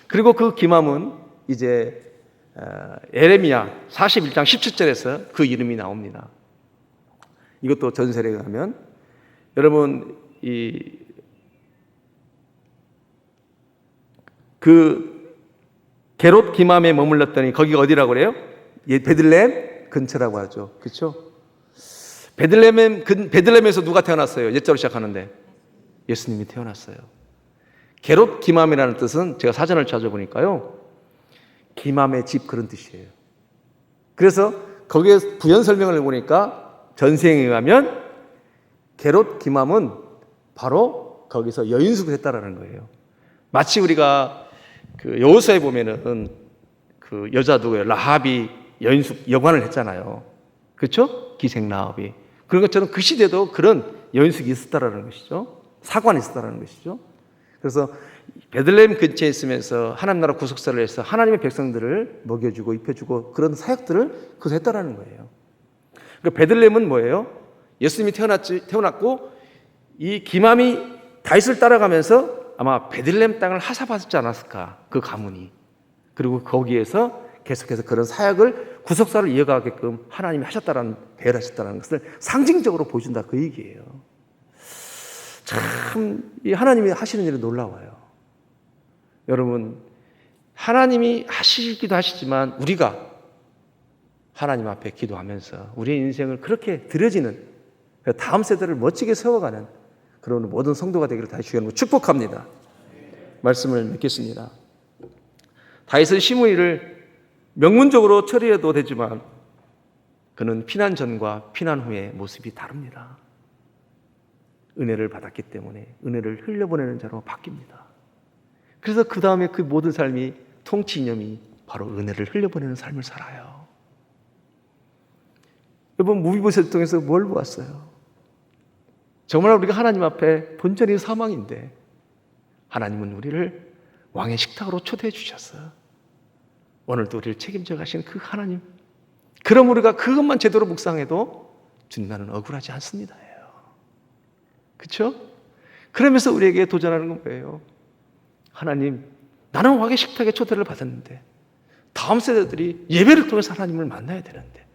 그리고 그 기맘은 이제 에레미야 41장 17절에서 그 이름이 나옵니다. 이것도 전설에 의하면 여러분 그 게롯 기맘에 머물렀더니 거기가 어디라고 그래요? 베들레헴 근처라고 하죠. 그렇죠? 베들레헴에서 누가 태어났어요? 옛자로 시작하는데 예수님이 태어났어요. 게롯 기맘이라는 뜻은 제가 사전을 찾아보니까요, 기맘의 집 그런 뜻이에요. 그래서 거기에 부연 설명을 보니까 전생에 의하면 게롯 기맘은 바로 거기서 여인숙을 했다라는 거예요. 마치 우리가 그 여호수아에 보면은 그 여자 누구예요? 라합이 여인숙 여관을 했잖아요. 그렇죠? 기생 라합이. 그런 것처럼 그 시대도 그런 여인숙이 있었다라는 것이죠. 사관이 있었다라는 것이죠. 그래서 베들레헴 근처에 있으면서 하나님 나라 구속사를 해서 하나님의 백성들을 먹여주고 입혀주고 그런 사역들을 그것을 했다라는 거예요. 그러니까 베들레헴은 뭐예요? 예수님이 태어났고 이 기맘이 다윗을 따라가면서 아마 베들레헴 땅을 하사받지 않았을까, 그 가문이. 그리고 거기에서 계속해서 그런 사역을 구속사를 이어가게끔 하나님이 하셨다라는, 배열하셨다는 것을 상징적으로 보여준다, 그 얘기예요. 참 이 하나님이 하시는 일이 놀라워요. 여러분, 하나님이 하시기도 하시지만 우리가 하나님 앞에 기도하면서 우리의 인생을 그렇게 드려지는, 다음 세대를 멋지게 세워가는 그런 모든 성도가 되기를 다시 주님으로 축복합니다. 말씀을 맺겠습니다. 다윗은 시므이를 명문적으로 처리해도 되지만 그는 피난 전과 피난 후의 모습이 다릅니다. 은혜를 받았기 때문에 은혜를 흘려보내는 자로 바뀝니다. 그래서 그 다음에 그 모든 삶이 통치 이념이 바로 은혜를 흘려보내는 삶을 살아요. 여러분, 무비보셋을 통해서 뭘 보았어요? 정말 우리가 하나님 앞에 본전이 사망인데 하나님은 우리를 왕의 식탁으로 초대해 주셨어요. 오늘도 우리를 책임져 가시는 그 하나님, 그럼 우리가 그것만 제대로 묵상해도 주님, 나는 억울하지 않습니다. 그렇죠? 그러면서 우리에게 도전하는 건 뭐예요? 하나님, 나는 왕의 식탁에 초대를 받았는데 다음 세대들이 예배를 통해서 하나님을 만나야 되는데,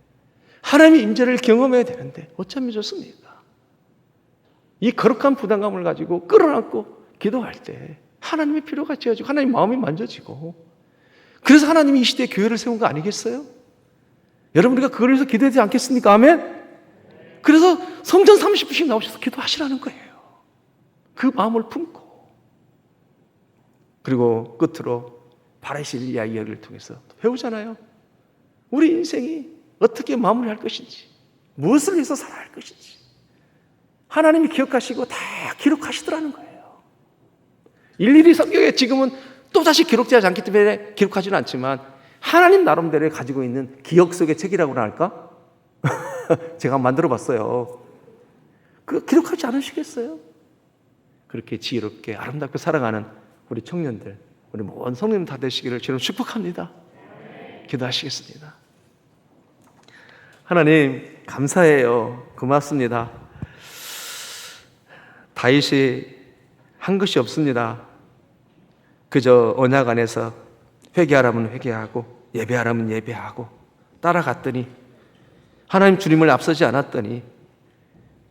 하나님의 임재를 경험해야 되는데 어쩌면 좋습니까? 이 거룩한 부담감을 가지고 끌어안고 기도할 때 하나님의 필요가 채워지고 하나님 마음이 만져지고, 그래서 하나님이 이 시대에 교회를 세운 거 아니겠어요? 여러분, 우리가 그걸 위해서 기도하지 않겠습니까? 아멘? 그래서 성전 30분씩 나오셔서 기도하시라는 거예요. 그 마음을 품고. 그리고 끝으로 바라실 이야기를 통해서 배우잖아요. 우리 인생이 어떻게 마무리할 것인지, 무엇을 위해서 살아야 할 것인지 하나님이 기억하시고 다 기록하시더라는 거예요. 일일이 성경에 지금은 또다시 기록되지 않기 때문에 기록하지는 않지만 하나님 나름대로 가지고 있는 기억 속의 책이라고나 할까? 제가 만들어 봤어요. 그 기록하지 않으시겠어요? 그렇게 지혜롭게 아름답게 살아가는 우리 청년들, 우리 모든 성도님 다 되시기를 주님 축복합니다. 기도하시겠습니다. 하나님, 감사해요. 고맙습니다. 다윗이 한 것이 없습니다. 그저 언약 안에서 회개하라면 회개하고 예배하라면 예배하고 따라갔더니, 하나님 주님을 앞서지 않았더니,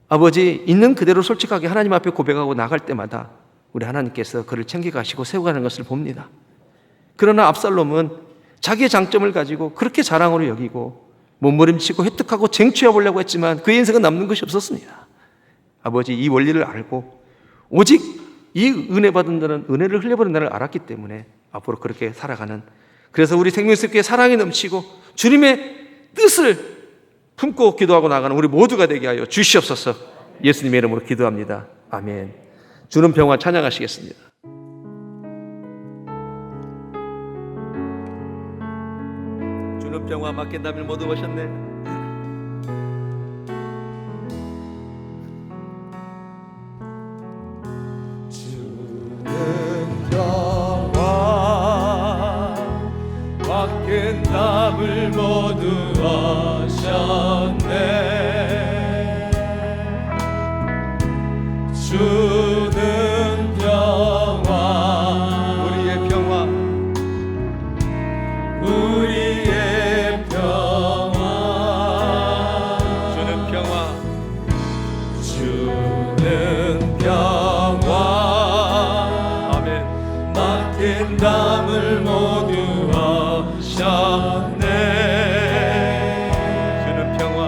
아버지 있는 그대로 솔직하게 하나님 앞에 고백하고 나갈 때마다 우리 하나님께서 그를 챙겨가시고 세워가는 것을 봅니다. 그러나 압살롬은 자기의 장점을 가지고 그렇게 자랑으로 여기고 몸부림치고 획득하고 쟁취해보려고 했지만 그의 인생은 남는 것이 없었습니다. 아버지, 이 원리를 알고 오직 이 은혜 받은 자는 은혜를 흘려버린 나를 알았기 때문에 앞으로 그렇게 살아가는, 그래서 우리 생명수교회 사랑이 넘치고 주님의 뜻을 품고 기도하고 나가는 우리 모두가 되게 하여 주시옵소서. 예수님의 이름으로 기도합니다. 아멘. 주는 평화 찬양하시겠습니다. 주는 평화 맡긴 담을 모두 오셨네. 맡긴 담을 모두 하셨네. 주는 평화, 우리의 평화, 우리의 평화. 주는 평화, 주는 평화. 아멘. 맡긴 담을 모두 하셨네. 주는 평화,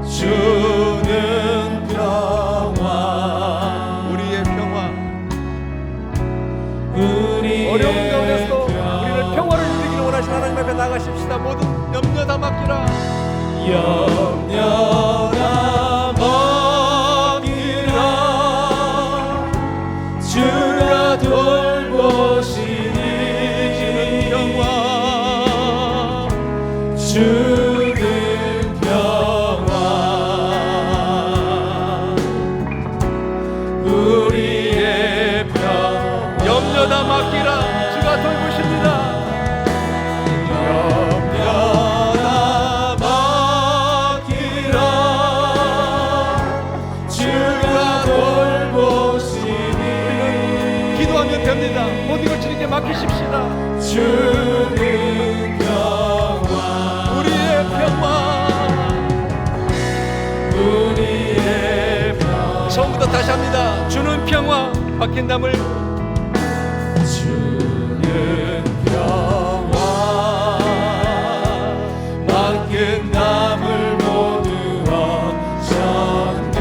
주는 평화, 우리의 평화. 우리의 어려운 가운데서도 우리를 평화를 누리기를 원하시는 하나님 앞에 나가십시다. 모두 염려 다 맡기라. 염려 다 맡기라. 주가 돌보시니 평화, 주는 평화, 우리의 평화. 염려 다 맡기라. 주가 돌보십니다. 염려 다 맡기라. 주가 돌보시니 기도하면 됩니다. 모든 걸 주님께 맡기십시다. 주는 평화, 우리의 평화. 우리의 평화. 처음부터 다시 합니다. 주는 평화, 맡긴 담을 주는 평화, 맡긴 담을 모두 하셨네.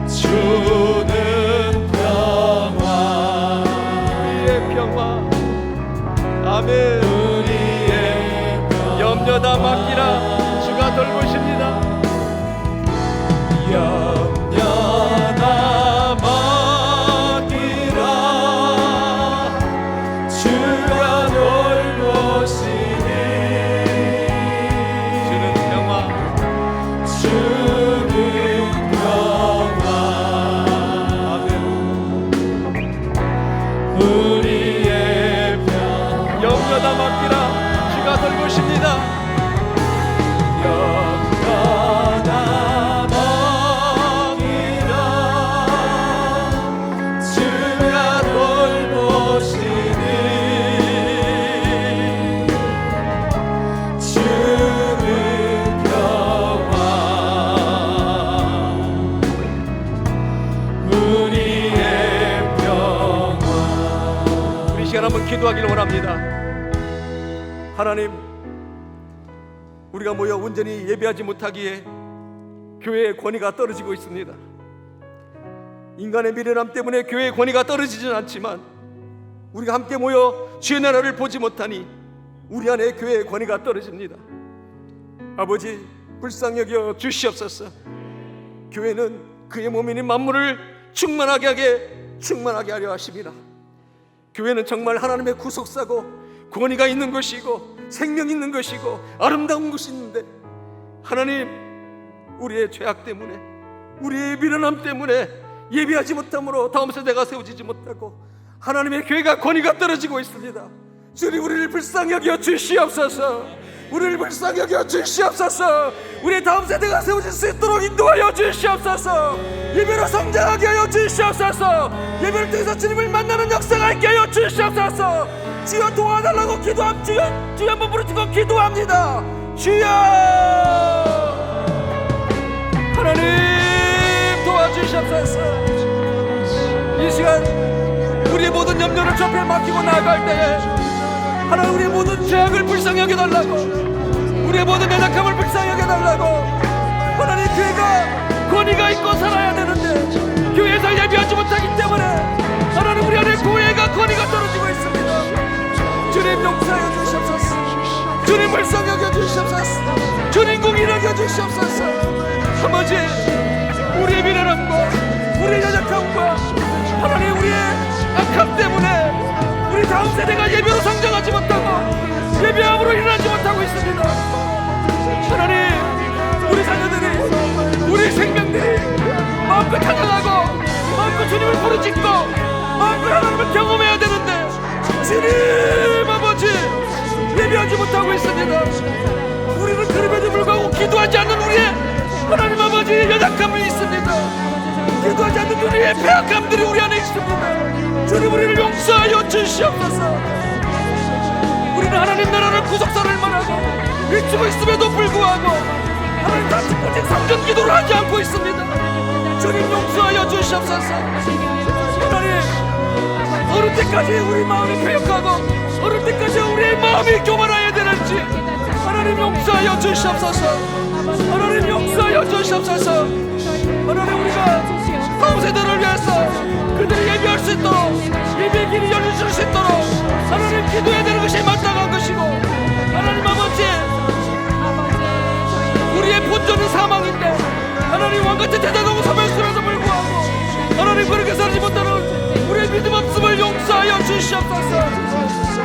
주는 평화, 우리의 평화. 아멘. 우리의 평화. 염려 다 맡기라. 주가 돌보십니다. 염려 다 맡기라. 주가 돌보시니 주는 평화, 주는 평화. 아멘. 우리의 평화. 염려 다 맡기라. 주가 돌보십니다. 염려 다 맡기라. 주가 돌보시니 주는 평화, 우리의 평화. 우리 시간 한번 기도하기를 원합니다. 하나님, 우리가 모여 온전히 예배하지 못하기에 교회의 권위가 떨어지고 있습니다. 인간의 미련함 때문에 교회의 권위가 떨어지진 않지만 우리가 함께 모여 주의 나라를 보지 못하니 우리 안에 교회의 권위가 떨어집니다. 아버지, 불쌍히 여겨 주시옵소서. 교회는 그의 몸인 만물을 충만하게 하려 하십니다. 교회는 정말 하나님의 구속사고 권위가 있는 것이고 생명 있는 것이고 아름다운 것이 있는데, 하나님, 우리의 죄악 때문에, 우리의 미련함 때문에 예비하지 못함으로 다음 세대가 세워지지 못하고 하나님의 교회가 권위가 떨어지고 있습니다. 주님, 우리를 불쌍히 여겨 주시옵소서. 우리를 불쌍히 여겨 주시옵소서. 우리의 다음 세대가 세워질 수 있도록 인도하여 주시옵소서. 예배로 성장하게 하여 주시옵소서. 예배를 통해서 주님을 만나는 역사가 있게 하여 주시옵소서. 주여 도와달라고 주여 한번 부르짖고 기도합니다. 주여, 하나님 도와주시옵소서. 이 시간 우리의 모든 염려를 주 앞에 맡기고 나아갈 때에 하나님, 우리의 모든 죄악을 불쌍히 여겨달라고, 우리의 모든 연약함을 불쌍히 여겨달라고. 하나님, 교회가 권위가 있고 살아야 되는데 교회에서 예배하지 못하기 때문에 하나님, 우리 안에 교회가 권위가 떨어지고 있습니다. 주님 용서해 주시옵소서. 주님 불쌍히 여겨 주시옵소서. 주님 공의를 여겨 용서하여 주시옵소서. 아버지, 우리의 미련함과 우리의 연약함과 하나님 우리의 악함 때문에 우리 다음 세대가 예배로 성장하지 못하고 예배함으로 일어나지 못하고 있습니다. 하나님, 우리 자녀들이, 우리 생명들이 마음껏 찬양하고 마음껏 주님을 부르짖고 마음껏 하나님을 경험해야 되는데 주님 아버지, 예배하지 못하고 있습니다. 우리는 그럼에도 불구하고 기도하지 않는 우리의 하나님 아버지 연약함이 있습니다. 기도하지 않는 우리의 패악함들이 우리 안에 있습니다. 주님, 우리를 용서하여 주시옵소서. 우리는 하나님 나라를 구속사를 말하고 외치고 있음에도 불구하고 하나님 같이 오직 성전 기도를 하지 않고 있습니다. 주님, 용서하여 주시옵소서. 하나님, 어느 때까지 우리 마음이 패역하고 어느 때까지 우리의 마음이 교만하여야 되는지 하나님 용서하여 주시옵소서. 하나님 용서하여 주시옵소서. 하나님, 우리가 다음 세대를 위해서 그들이 예배할 수 있도록 예배의 길이 열려줄 수 있도록 하나님 기도해야 되는 것이 마땅한 것이고, 하나님 아버지, 우리의 본전은 사망인데 하나님 왕같이 대단하고 사명스러워서 불구하고 하나님 그렇게 살지 못하는 우리의 믿음 없음을 용서하여 주시옵소서.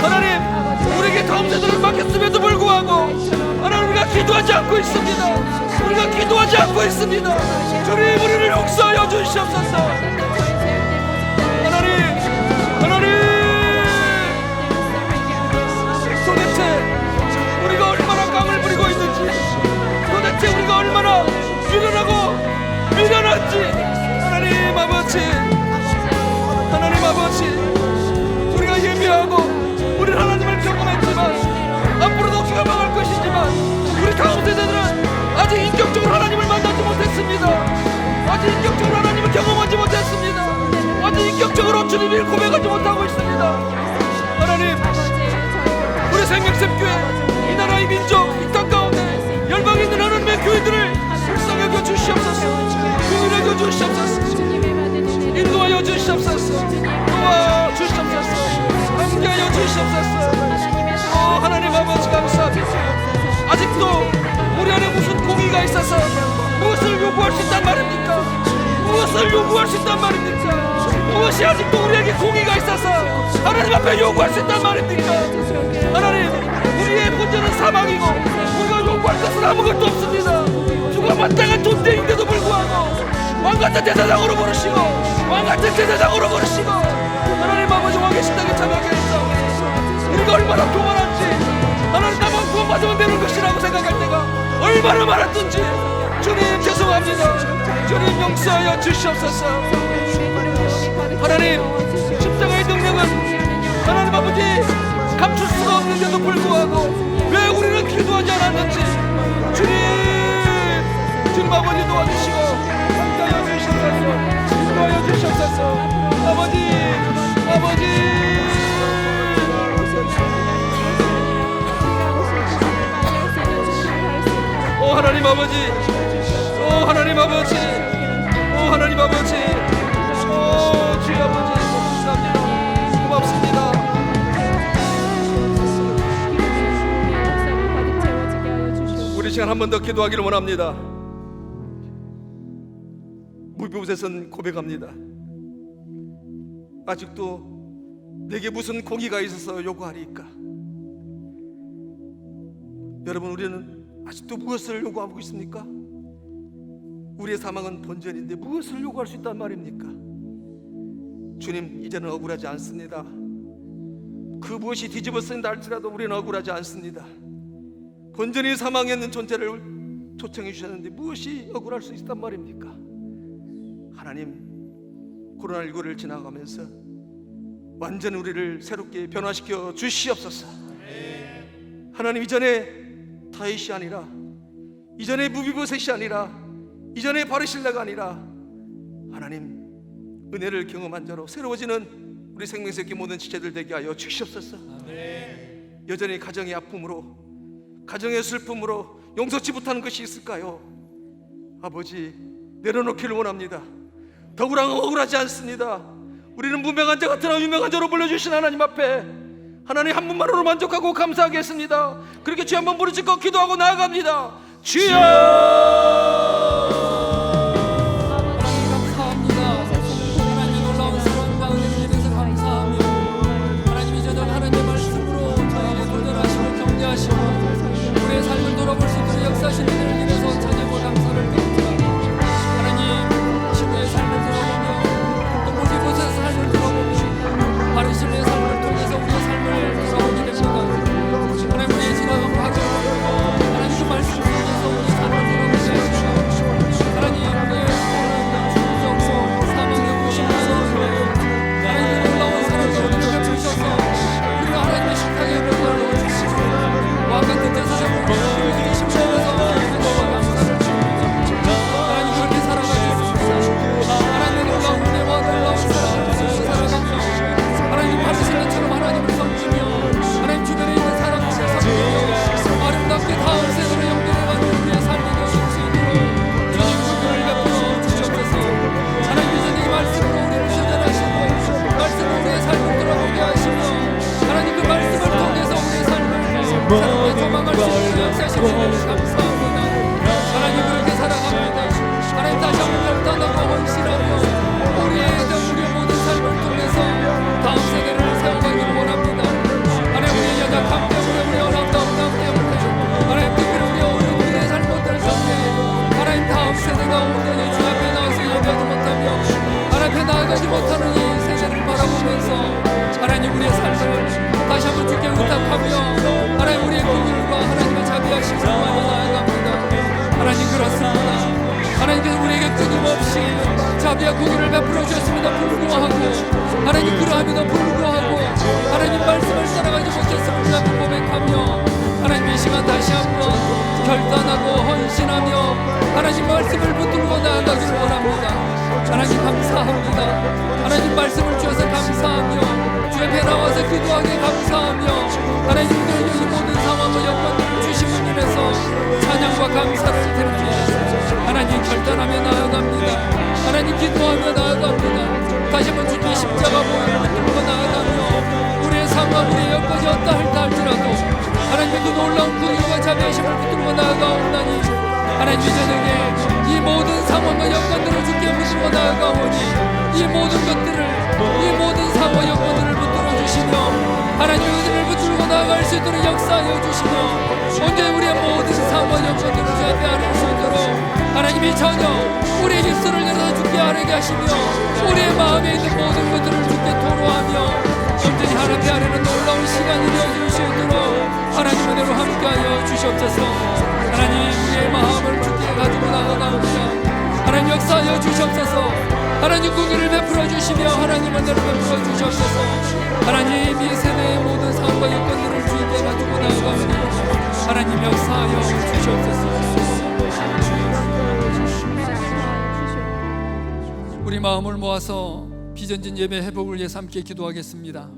하나님, 우리에게 다음 세대를 맡겼음에도 불구하고 하나님 우리가 기도하지 않고 있습니다. 우리가 기도하지 않고 있습니다. 주님, 우리를 용서하여 주시옵소서. 하나님, 도대체 우리가 얼마나 깡을 부리고 있는지, 도대체 우리가 얼마나 미련한지 하나님 아버지, 하나님 아버지, 우리가 예배하고 우리 하나님을 경험했지만 앞으로도 경험할 것이지만 우리 다음 세대들은 아직 인격적으로 하나님을 만나지 못했습니다. 아직 인격적으로 하나님을 경험하지 못했습니다. 아직 인격적으로 주님을 고백하지 못하고 있습니다. 하나님, 우리 생명샘교회 이 나라의 민족 이 땅 가운데 열방에 있는 하나님의 교회들을 불쌍하게 주시옵소서. 구원하여 주시옵소서. 인도하여 주시옵소서. 도와 주시옵소서. 함께하여 주시옵소서. 하나님 아버지, 감사합니다. 아직도 우리 안에 무슨 공의가 있어서 무엇을 요구할 수 있단 말입니까? 무엇을 요구할 수 있단 말입니까? 무엇이 아직도 우리에게 공의가 있어서 하나님 앞에 요구할 수 있단 말입니까? 하나님, 우리의 본전은 사망이고 우리가 요구할 것은 아무것도 없습니다. 누가 마땅한 존재인데도 불구하고 왕같은 제사장으로 부르시고 왕같은 제사장으로 부르시고 하나님 아버지 왕의 식당에 참여하게 했어. 우리가 얼마나 교만한지, 하나님 나만 구원받으면 되는 것이라고 생각할 때가 얼마나 많았던지 주님 죄송합니다. 주님 용서하여 주시옵소서. 하나님, 십자가의 능력은 하나님 아버지 감출 수가 없는데도 불구하고 왜 우리는 기도하지 않았는지 주님 아버지 도와주시고 함께하여 주시옵소서. 인도하여 주시옵소서. 아버지 오 하나님 아버지, 오 하나님 아버지, 오 하나님 아버지, 오 주의 아버지, 감사합니다. 고맙습니다. 우리 시간 한 번 더 기도하기를 원합니다. 무비보셋은 고백합니다. 아직도 내게 무슨 공의가 있어서 요구하리까? 여러분, 우리는 아직도 무엇을 요구하고 있습니까? 우리의 사망은 본전인데 무엇을 요구할 수 있단 말입니까? 주님, 이제는 억울하지 않습니다. 그 무엇이 뒤집어 쓰인다 할지라도 우리는 억울하지 않습니다. 본전이 사망에 있는 존재를 초청해 주셨는데 무엇이 억울할 수 있단 말입니까? 하나님, 코로나19를 지나가면서 완전 우리를 새롭게 변화시켜 주시옵소서. 하나님, 이전에 다윗이 아니라, 이전에 무비보셋이 아니라, 이전에 바르실레가 아니라 하나님 은혜를 경험한 자로 새로워지는 우리 생명새끼 모든 지체들 되게 하여 주시옵소서. 여전히 가정의 아픔으로, 가정의 슬픔으로 용서치 못하는 것이 있을까요? 아버지, 내려놓기를 원합니다. 더구나 억울하지 않습니다. 우리는 무명한 자 같으나 유명한 자로 불러주신 하나님 앞에 하나님 한 분만으로 만족하고 감사하겠습니다. 그렇게 주 한번 부르짖고 기도하고 나아갑니다. 하나님 감사합니다. 하나님의 놀라운 사랑과 은혜에 대해서 감사하며 하나님이 저녁 하나님의 말씀으로 저에게 도전하시고 격려하시고 우리의 삶을 돌아볼 수 있도록 역사하시는 은혜를 인해서 찬양과 감사를 드립니다. 하나님 친구의 삶을 돌아보며 또 모든 곳에서 삶을 돌아보며 바른 신의 삶을 통해서 우리의 삶을 돌아보게 됩니다. 하나님 우리의 지나간 과거를 하나님 그 말씀 속에서 우리의 삶을 돌아보게 하시고 하나님 우리의 죽음과 사망의 무심에서 하나님의 놀라운 사랑을 우리에게 베푸셔서 우리를 하나님의 식탁에 올려놓아 주시고 왕 같은 제사장으로 우리에게 심판해서 감사를 드립니다. 하나님 그렇게 살아가겠습니다. 하나님의 놀라운 은혜와 놀라운 사랑을 살아가며 하나님 바르신 것처럼 하나님을 섬기며 하나님 주변에 있는 사람들을 섬기며 아름답게 다음 세대로 연결해가는 우리의 삶이 되어질 수 있도록 주님 구원을 베풀어 주시옵소서. 하나님 이전에 이 말씀으로 우리를 도전하시고 말씀으로 우리의 삶을 돌아보게 하시며 하나님 그 말씀을 통해서 우리의 삶을 새롭게 조망할 수 있는 역사하시는 은혜를 감사합니다. 하나님 그렇게 살아갑니다. 하나님 다시 한번 결단하고 헌신하며 우리의 모든 삶을 통해서 다음 세대를 세워가기를 원합니다. 하나님 우리의 연약함 때문에 우리의 어렵다움 때문에 하나님 특별히 우리 어른들의 잘못들 때문에 하나님 다음 세대가 온전히 주 앞에 나와서 예배하지 못하며 하나님 앞에 나아가지 못하는 이 세대를 바라보면서 하나님 우리의 삶을 다시 한번 주께 의탁하며 하나님 우리의 긍휼과 하나님의 자비하심을 구하며 나아갑니다. 하나님 그렇습니다. 하나님께서 우리에게 끊임없이 자비와 긍휼을 베풀어 주셨음에도 불구하고 하나님 그러함에도 불구하고 하나님 말씀을 따라가지 못했음을 고백하며 하나님 이 시간 다시 한번 결단하고 헌신하며 하나님 말씀을 붙들고 나아가기를 원합니다. 하나님 감사합니다. 하나님 말씀을 주셔서 감사하며 주의 앞에 나와서 기도하게 감사하며 하나님 이 모든 상황과 여건들을 주신 분이라서 찬양과 감사를 드립니다. 하나님 결단하며 나아갑니다. 하나님 기도하며 나아갑니다. 다시 한번 주님의 십자가 보혈을 붙들고 나아가며 우리의 삶과 우리의 여건이 어떠할까 할지라도 하나님의 그 놀라운 긍휼과 자비하심을 붙들고 나아가온다니 하나님 이 저녁에 이 모든 상황과 여건들을 주께 붙들고 나아가오니 이 모든 것들을 이 모든 상황과 여건들을 붙들어 주시며 하나님의 은혜를 붙들고 나아갈 수 있도록 역사하여 주시며 언제 우리의 모든 상황과 여건들을 주 앞에 아뢰 수 있도록 하나님이 전혀 우리의 입술을 열어서 주께 아뢰게 하시며 우리의 마음에 있는 모든 것들을 주께 토로하며 온전히 하나님 아뢰는 놀라운 시간이 되어질 수 있도록 하나님 은혜로 함께하여 주시옵소서. 하나님 우리의 마음을 주께 가지고 나아갑니다. 하나님 역사하여 주시옵소서. 하나님 긍휼을 베풀어 주시며 하나님 은혜를 베풀어 주시옵소서. 하나님 이 세대의 모든 상황과 여건들을 주께 가지고 나아갑니다. 하나님 역사하여 주시옵소서. 우리 마음을 모아서 비전진 예배 회복을 위해서 함께 기도하겠습니다.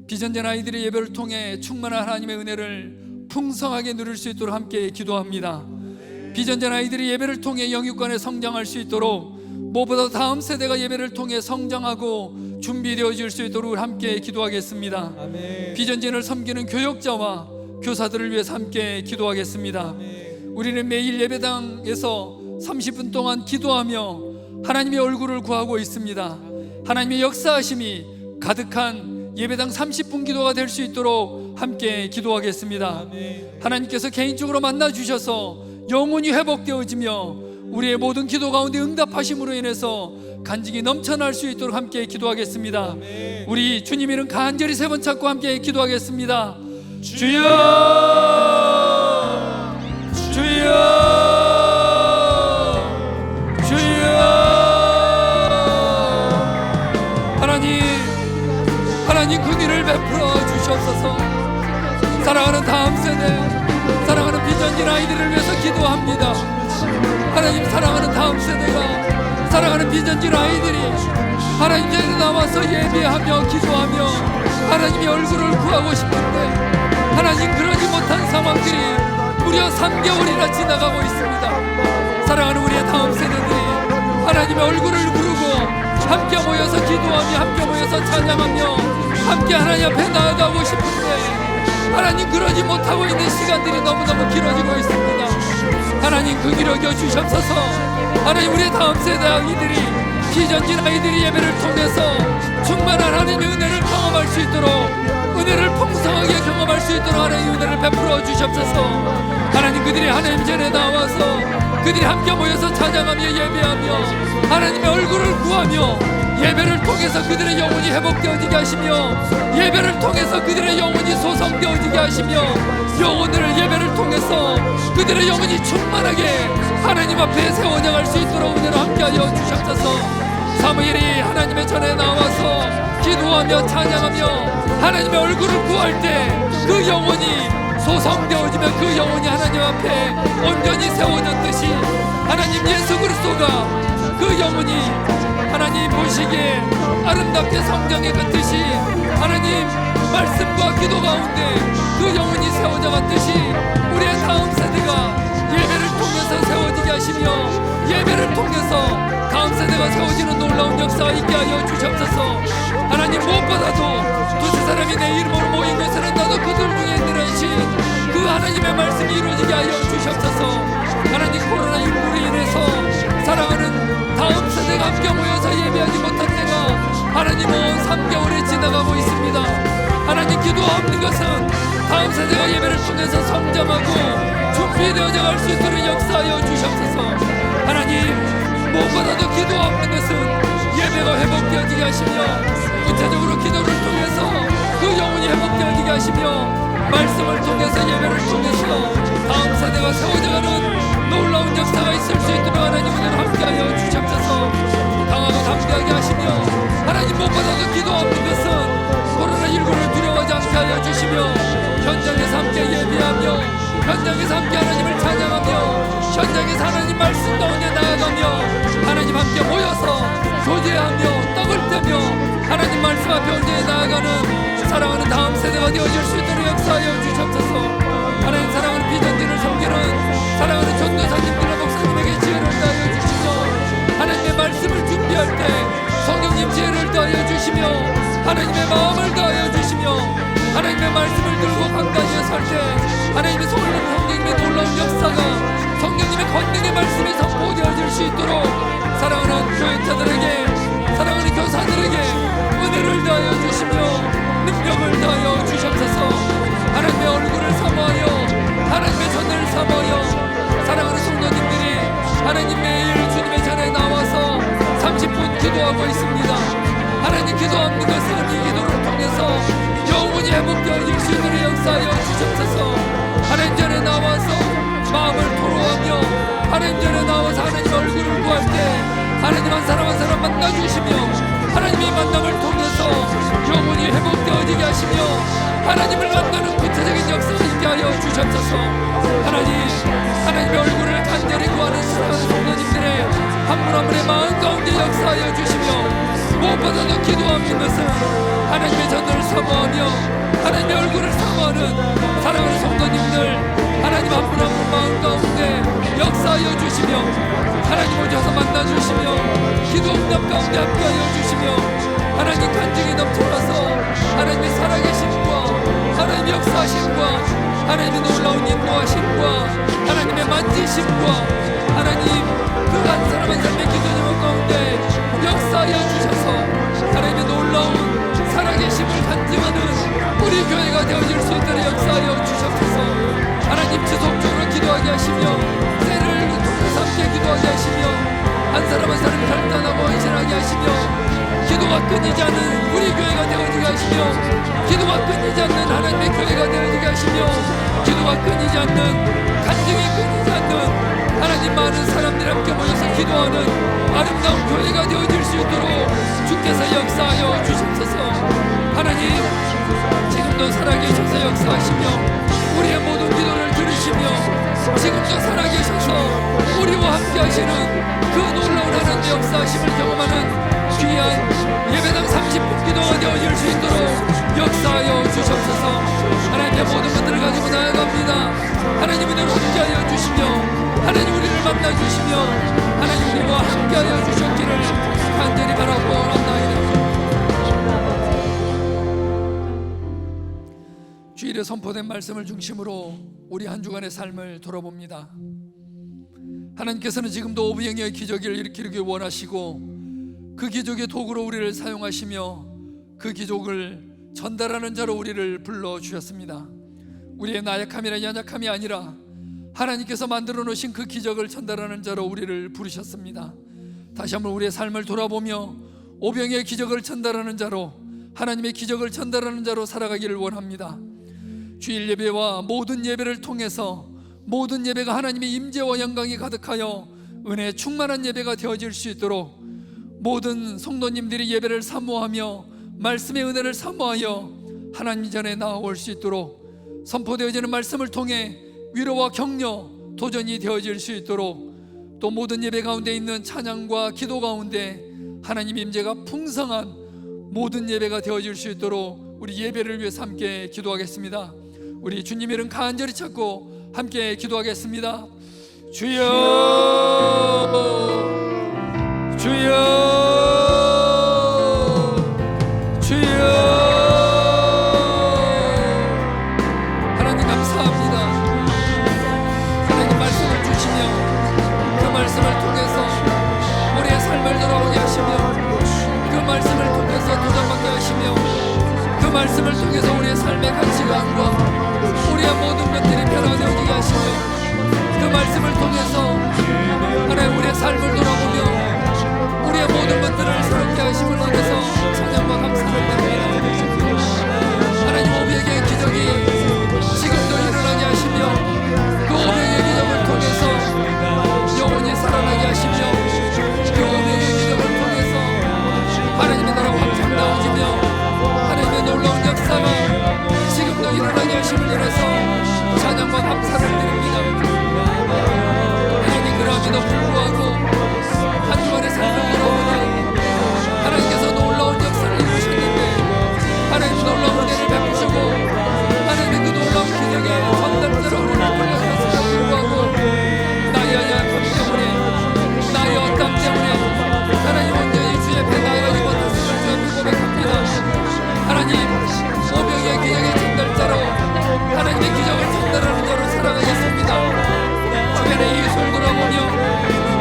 비전진 아이들의 예배를 통해 충만한 하나님의 은혜를 풍성하게 누릴 수 있도록 함께 기도합니다. 비전진 아이들이 예배를 통해 영육간에 성장할 수 있도록 무엇보다 다음 세대가 예배를 통해 성장하고 준비되어질 수 있도록 함께 기도하겠습니다. 아멘. 비전진을 섬기는 교역자와 교사들을 위해서 함께 기도하겠습니다. 아멘. 우리는 매일 예배당에서 30분 동안 기도하며 하나님의 얼굴을 구하고 있습니다. 하나님의 역사하심이 가득한 예배당 30분 기도가 될 수 있도록 함께 기도하겠습니다. 하나님께서 개인적으로 만나 주셔서 영혼이 회복되어지며 우리의 모든 기도 가운데 응답하심으로 인해서 간증이 넘쳐날 수 있도록 함께 기도하겠습니다. 우리 주님 이름 간절히 3번 찾고 함께 기도하겠습니다. 주여 주여 하나님 긍휼을 베풀어 주시옵소서. 사랑하는 다음 세대, 사랑하는 비전진 아이들을 위해서 기도합니다. 하나님 사랑하는 다음 세대가, 사랑하는 비전진 아이들이 하나님 전에 나와서 예배하며 기도하며 하나님의 얼굴을 구하고 싶은데 하나님 그러지 못한 상황들이 무려 3개월이나 지나가고 있습니다. 사랑하는 우리의 다음 세대들이 하나님의 얼굴을 부르고 함께 모여서 기도하며 함께 모여서 찬양하며 함께 하나님 앞에 나아가고 싶은데 하나님 그러지 못하고 있는 시간들이 너무너무 길어지고 있습니다. 하나님 그 길을 여겨 주시옵소서. 하나님 우리의 다음 세대 아이들이 기전진 아이들이 예배를 통해서 충만한 하나님의 은혜를 경험할 수 있도록 은혜를 풍성하게 경험할 수 있도록 하나님의 은혜를 베풀어 주시옵소서. 하나님 그들이 하나님 전에 나와서 그들이 함께 모여서 찬양하며 예배하며 하나님의 얼굴을 구하며 예배를 통해서 그들의 영혼이 회복되어지게 하시며 예배를 통해서 그들의 영혼이 소성되어지게 하시며 영혼을 예배를 통해서 그들의 영혼이 충만하게 하나님 앞에 세워나갈 수 있도록 은혜로 함께하여 주시옵소서. 사무엘이 하나님의 전에 나와서 기도하며 찬양하며 하나님의 얼굴을 구할 때 그 영혼이 소성되어지며 그 영혼이 하나님 앞에 온전히 세워졌듯이 하나님 예수 그리스도가 그 영혼이 하나님 보시기에 아름답게 성경에 긋듯이 하나님 말씀과 기도 가운데 그 영혼이 세워져 갔듯이 우리의 다음 세대가 예배를 통해서 세워지게 하시며 예배를 통해서 다음 세대가 세워지는 놀라운 역사가 있게 하여 주시옵소서. 하나님 무엇보다도 두세 사람이 내 이름으로 모인 것에는 나도 그들 중에 있느라 하신 그 하나님의 말씀이 이루어지게 하여 주시옵소서. 하나님 코로나19로 인해서 사랑하는 다음 세대가 함께 모여서 예배하지 못한 때가 하나님 온 3개월이 지나가고 있습니다. 하나님 기도하는 것은 다음 세대가 예배를 통해서 성장하고 준비되어져 갈 수 있도록 역사하여 주시옵소서. 하나님 무엇보다도 기도하는 것은 예배가 회복되어지게 하시며 구체적으로 기도를 통해서 그 영혼이 회복되어지게 하시며 말씀을 통해서 예배를 통해서 다음 세대가 세워져가는 놀라운 역사가 있을 수 있도록 하나님 은혜로 함께하여 주시옵소서. 강하고 담대하게 하시며 하나님 무엇보다도 기도하는 것은 코로나19를 두려워하지 않게 하여 주시며 현장에서 함께 예배하며 현장에서 함께 하나님을 찬양하며 현장에서 하나님 말씀 가운데 나아가며 하나님 함께 모여서 교제하며 떡을 떼며 하나님 말씀 앞에 온전히 나아가는 사랑하는 다음 세대가 되어질 수 있도록 역사하여 주시옵소서. 하나님 사랑하는 비전진을 섬기는 사랑하는 전도사님들과 목사님에게 지혜를 더하여 주시며 하나님의 말씀을 준비할 때 성령님 지혜를 더하여 주시며 하나님의 마음을 더하여 주시며 하나님의 말씀을 들고 강단위에 설 때 하나님의 손을 성령님의 놀라운 역사가 성령님의 권능의 말씀이 선포되어질 수 있도록 사랑하는 교회자들에게 사랑하는 교사들에게 은혜를 더하여 주시며 능력을 더하여 주시옵소서. 하나님의 얼굴을 사모하여 하나님의 전을 사모하여 사랑하는 성도님들이 하나님 매일 주님의 전에 나와서 30분 기도하고 있습니다. 하나님 기도하는 것은 이 기도를 통해서 영혼이 회복되어질 수 있도록 역사하여 주시옵소서. 하나님 전에 나와서 마음을 토로하며 하나님 전에 나와서 하나님 얼굴을 구할 때 하나님 한 사람 한 사람 만나주시며 하나님의 만남을 통해서 영혼이 회복되어지게 하시며 하나님을 만나는 구체적인 역사가 있게 하여 주시옵소서. 하나님의 얼굴을 간절히 구하는 사랑하는 성도님들의 한 분 한 분의 마음 가운데 역사하여 주시며 무엇보다도 기도하는 것은 하나님의 전도를 사모하며 하나님의 얼굴을 사모하는 사랑하는 성도님들 하나님 한 분 한 분 마음 가운데 역사하여 주시며 하나님 오셔서 만나주시며 기도 응답 가운데 함께하여 주시며 하나님 간증이 넘쳐나서 하나님의 살아계심과 하나님의 역사하심과 하나님의 놀라운 인도하심과 하나님의 만지심과 하나님 그 한 사람 한 사람의 기도 제목 가운데 역사하여 주셔서 하나님의 놀라운 살아계심을 간증하는 우리 교회가 되어질 수 있도록 역사하여 주셔서 하나님 지속적으로 기도하게 하시며 때를 통해서 함께 기도하게 하시며 한 사람 한 사람 결단하고 헌신하게 하시며 기도가 끊이지 않는 우리 교회가 되어지게 하시며 기도가 끊이지 않는 하나님의 교회가 되어지게 하시며 기도가 끊이지 않는 간증이 끊이지 않는 하나님 많은 사람들이 함께 모여서 기도하는 아름다운 교회가 되어질 수 있도록 주께서 역사하여 주시옵소서. 하나님 지금도 살아계셔서 역사하시며 우리의 모든 기도를 들으시며 지금도 살아계셔서 우리와 함께 하시는 그 놀라운 하나님의 역사하심을 경험하는 귀한 예배당 30분 기도가 되어질 수 있도록 역사하여 주시옵소서. 하나님의 모든 것들을 가지고 나아갑니다. 하나님 은혜로 함께하여 주시며 하나님 우리를 만나주시며 하나님 우리와 함께하여 주셨기를 간절히 바라고 원합나이다. 주일에 선포된 말씀을 중심으로 우리 한 주간의 삶을 돌아봅니다. 하나님께서는 지금도 오병이어의 기적을 일으키기 원하시고 그 기적의 도구로 우리를 사용하시며 그 기적을 전달하는 자로 우리를 불러주셨습니다. 우리의 나약함이나 연약함이 아니라 하나님께서 만들어 놓으신 그 기적을 전달하는 자로 우리를 부르셨습니다. 다시 한번 우리의 삶을 돌아보며 오병이어의 기적을 전달하는 자로, 하나님의 기적을 전달하는 자로 살아가기를 원합니다. 주일 예배와 모든 예배를 통해서 모든 예배가 하나님의 임재와 영광이 가득하여 은혜에 충만한 예배가 되어질 수 있도록 모든 성도님들이 예배를 사모하며 말씀의 은혜를 사모하여 하나님 전에 나아올 수 있도록 선포되어지는 말씀을 통해 위로와 격려, 도전이 되어질 수 있도록 또 모든 예배 가운데 있는 찬양과 기도 가운데 하나님의 임재가 풍성한 모든 예배가 되어질 수 있도록 우리 예배를 위해서 함께 기도하겠습니다. 우리 주님 이름 간절히 찾고 함께 기도하겠습니다. 주여, 주여, 주여. 하나님 감사합니다. 하나님 말씀을 주시며 그 말씀을 통해서 우리의 삶을 돌아오게 하시며 그 말씀을 통해서 도전받게 하시며 그 말씀을 통해서 우리의 삶의 가치관과 우리의 모든 것들이 변화되어지게 하시며 그 말씀을 통해서 하나님 우리의 삶을 돌아보며 우리의 모든 것들을 새롭게 하심을 원해서 찬양과 감사를 드립니다. 하나님 오병이어의 기적이 지금도 일어나게 하시며 그 오병이어의 기적을 통해서 영원히 살아나게 하시며 그 오병이어의 기적을 통해서 하나님의 나라 확장되어지며 하나님의 놀라운 역사가 지금도 일어나게 하심을 인해서 찬양과 감사를 드립니다. 하나님 그러함에도 불구하고 한 주간의 삶을 돌아보니 하나님께서 놀라운 역사를 이루셨는데 하나님 놀라운 은혜를 베푸시고 하나님의 그 놀라운 기적의 전달자로 우리를 불러주셨음에도 불구하고 나의 연약함 때문에 나의 어떤 때문에 하나님 온전히 주의 앞에 나아가지 못했음을 주여 고백합니다. 하나님 오병이어의 기적의 전달자로 하나님의 기적을 전달하는 자로 살아가겠습니다. 주변의 이웃을 돌아보며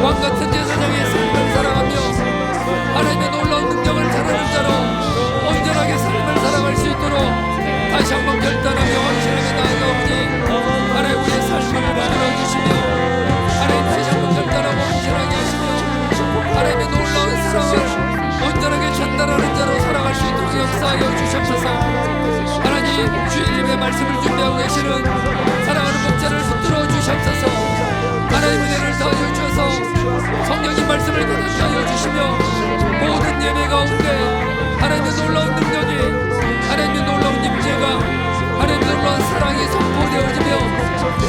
왕같은 제사장의 삶을 살아가며 하나님의 놀라운 능력을 전하는 자로 온전하게 삶을 살아갈 수 있도록 다시 한번 결단하며 확실하게 나아가오니 하나님 우리의 삶을 만들어주시며 하나님 다시 한번 결단하고 확실하게 하시며 하나님의 놀라운 사랑을 온전하게 전달하는 자로 살아갈 수 있도록 역사하여 주시옵소서. 하나님 주일 예배 말씀을 준비하고 계시는 사랑하는 목자를 붙들어 주시옵소서. 하나님 은혜를 더하여 주셔서 성령님 말씀을 가득히 하여 주시며 모든 예배 가운데 하나님의 놀라운 능력이 하나님의 놀라운 임재가 하나님의 놀라운 사랑이 선포되어지며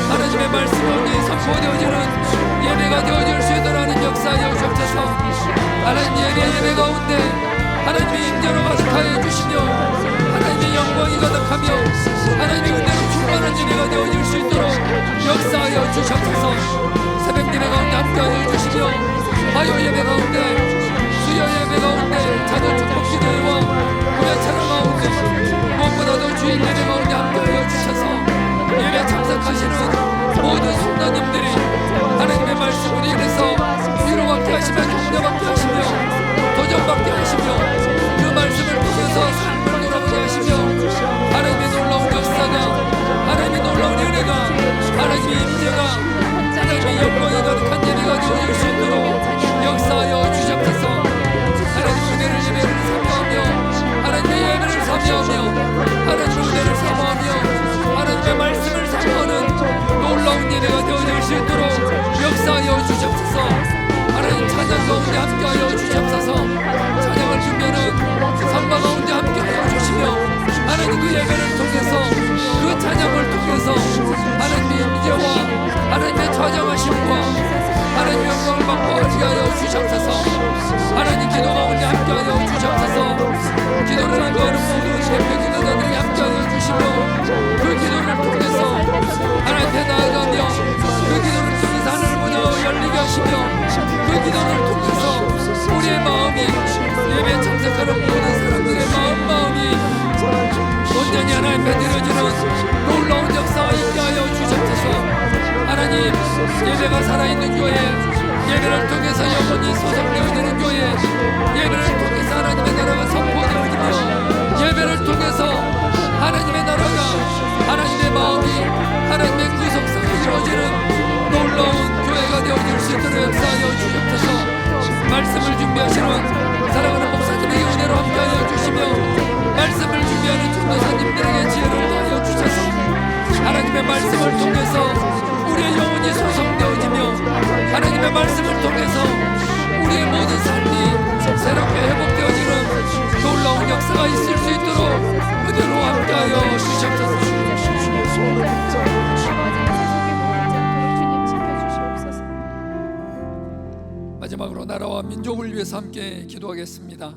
하나님의 말씀이 온전히 선포되어지는 예배가 되어질 수 있도록 하나님 역사하여 주옵소서. 하나님 예배 가운데 하나님의 임재로 가득하여 주시며 하나님의 영광이 가득하며 하나님의 은혜로 충만한 예배가 되어질 수 있도록 역사하여 주옵소서. 새벽 예배 가운데 함께하여 주시며 화요 예배 가운데 수요 예배 가운데 자도 축복 기도회와 구약 찬양 가운데 무엇보다도 주일 예배 가운데 함께하여 주셔서 예배 참석하시는 모든 성도님들이 하나님의 말씀으로 인해서 위로받게 하시며 격려받게 하시며 도전받게 하시며 그 말씀을 통해서 삶을 돌아보게 하시며 하나님의 놀라운 역사가 하나님의 놀라운 은혜가 하나님의 임재가 하나님의 영광이 가득한 예배가 되어질 수 있도록 역사하여 주시옵소서. 하나님의 은혜를 예배를 사모하며 하나님의 예배를 사모하며 하나님의 은혜를 사모하며 하나님의 말씀을 사모하는 놀라운 예배가 되어질 수 있도록 역사하여 주시옵소서. 하나님 찬양 가운데 함께하여 주시옵소서. 찬양을 준비하는 선바 가운데 함께하여 주시며 하나님 그 예배를 통해서 그 찬양을 통해서 하나님의 임재와 하나님의 좌정하심과 하나님의 영광을 맛보게 하여 주시옵소서. 하나님 기도 가운데 함께하여 주시옵소서. 기도를 한거하는 모든 대표 기도자들이 함께하여 주시며 그 기도를 통해서 하나님께 나아가며 그 기도를 통해서 하늘 문을 열리게 하시며 그 기도를 통해서 우리의 마음이 예배에 참석하는 모든 사람들의 마음이 온전히 하나님 배드려지는 놀라운 역사와 있게 하여 주시옵소서. 하나님 예배가 살아있는 교회 나라와 민족을 위해서 함께 기도하겠습니다.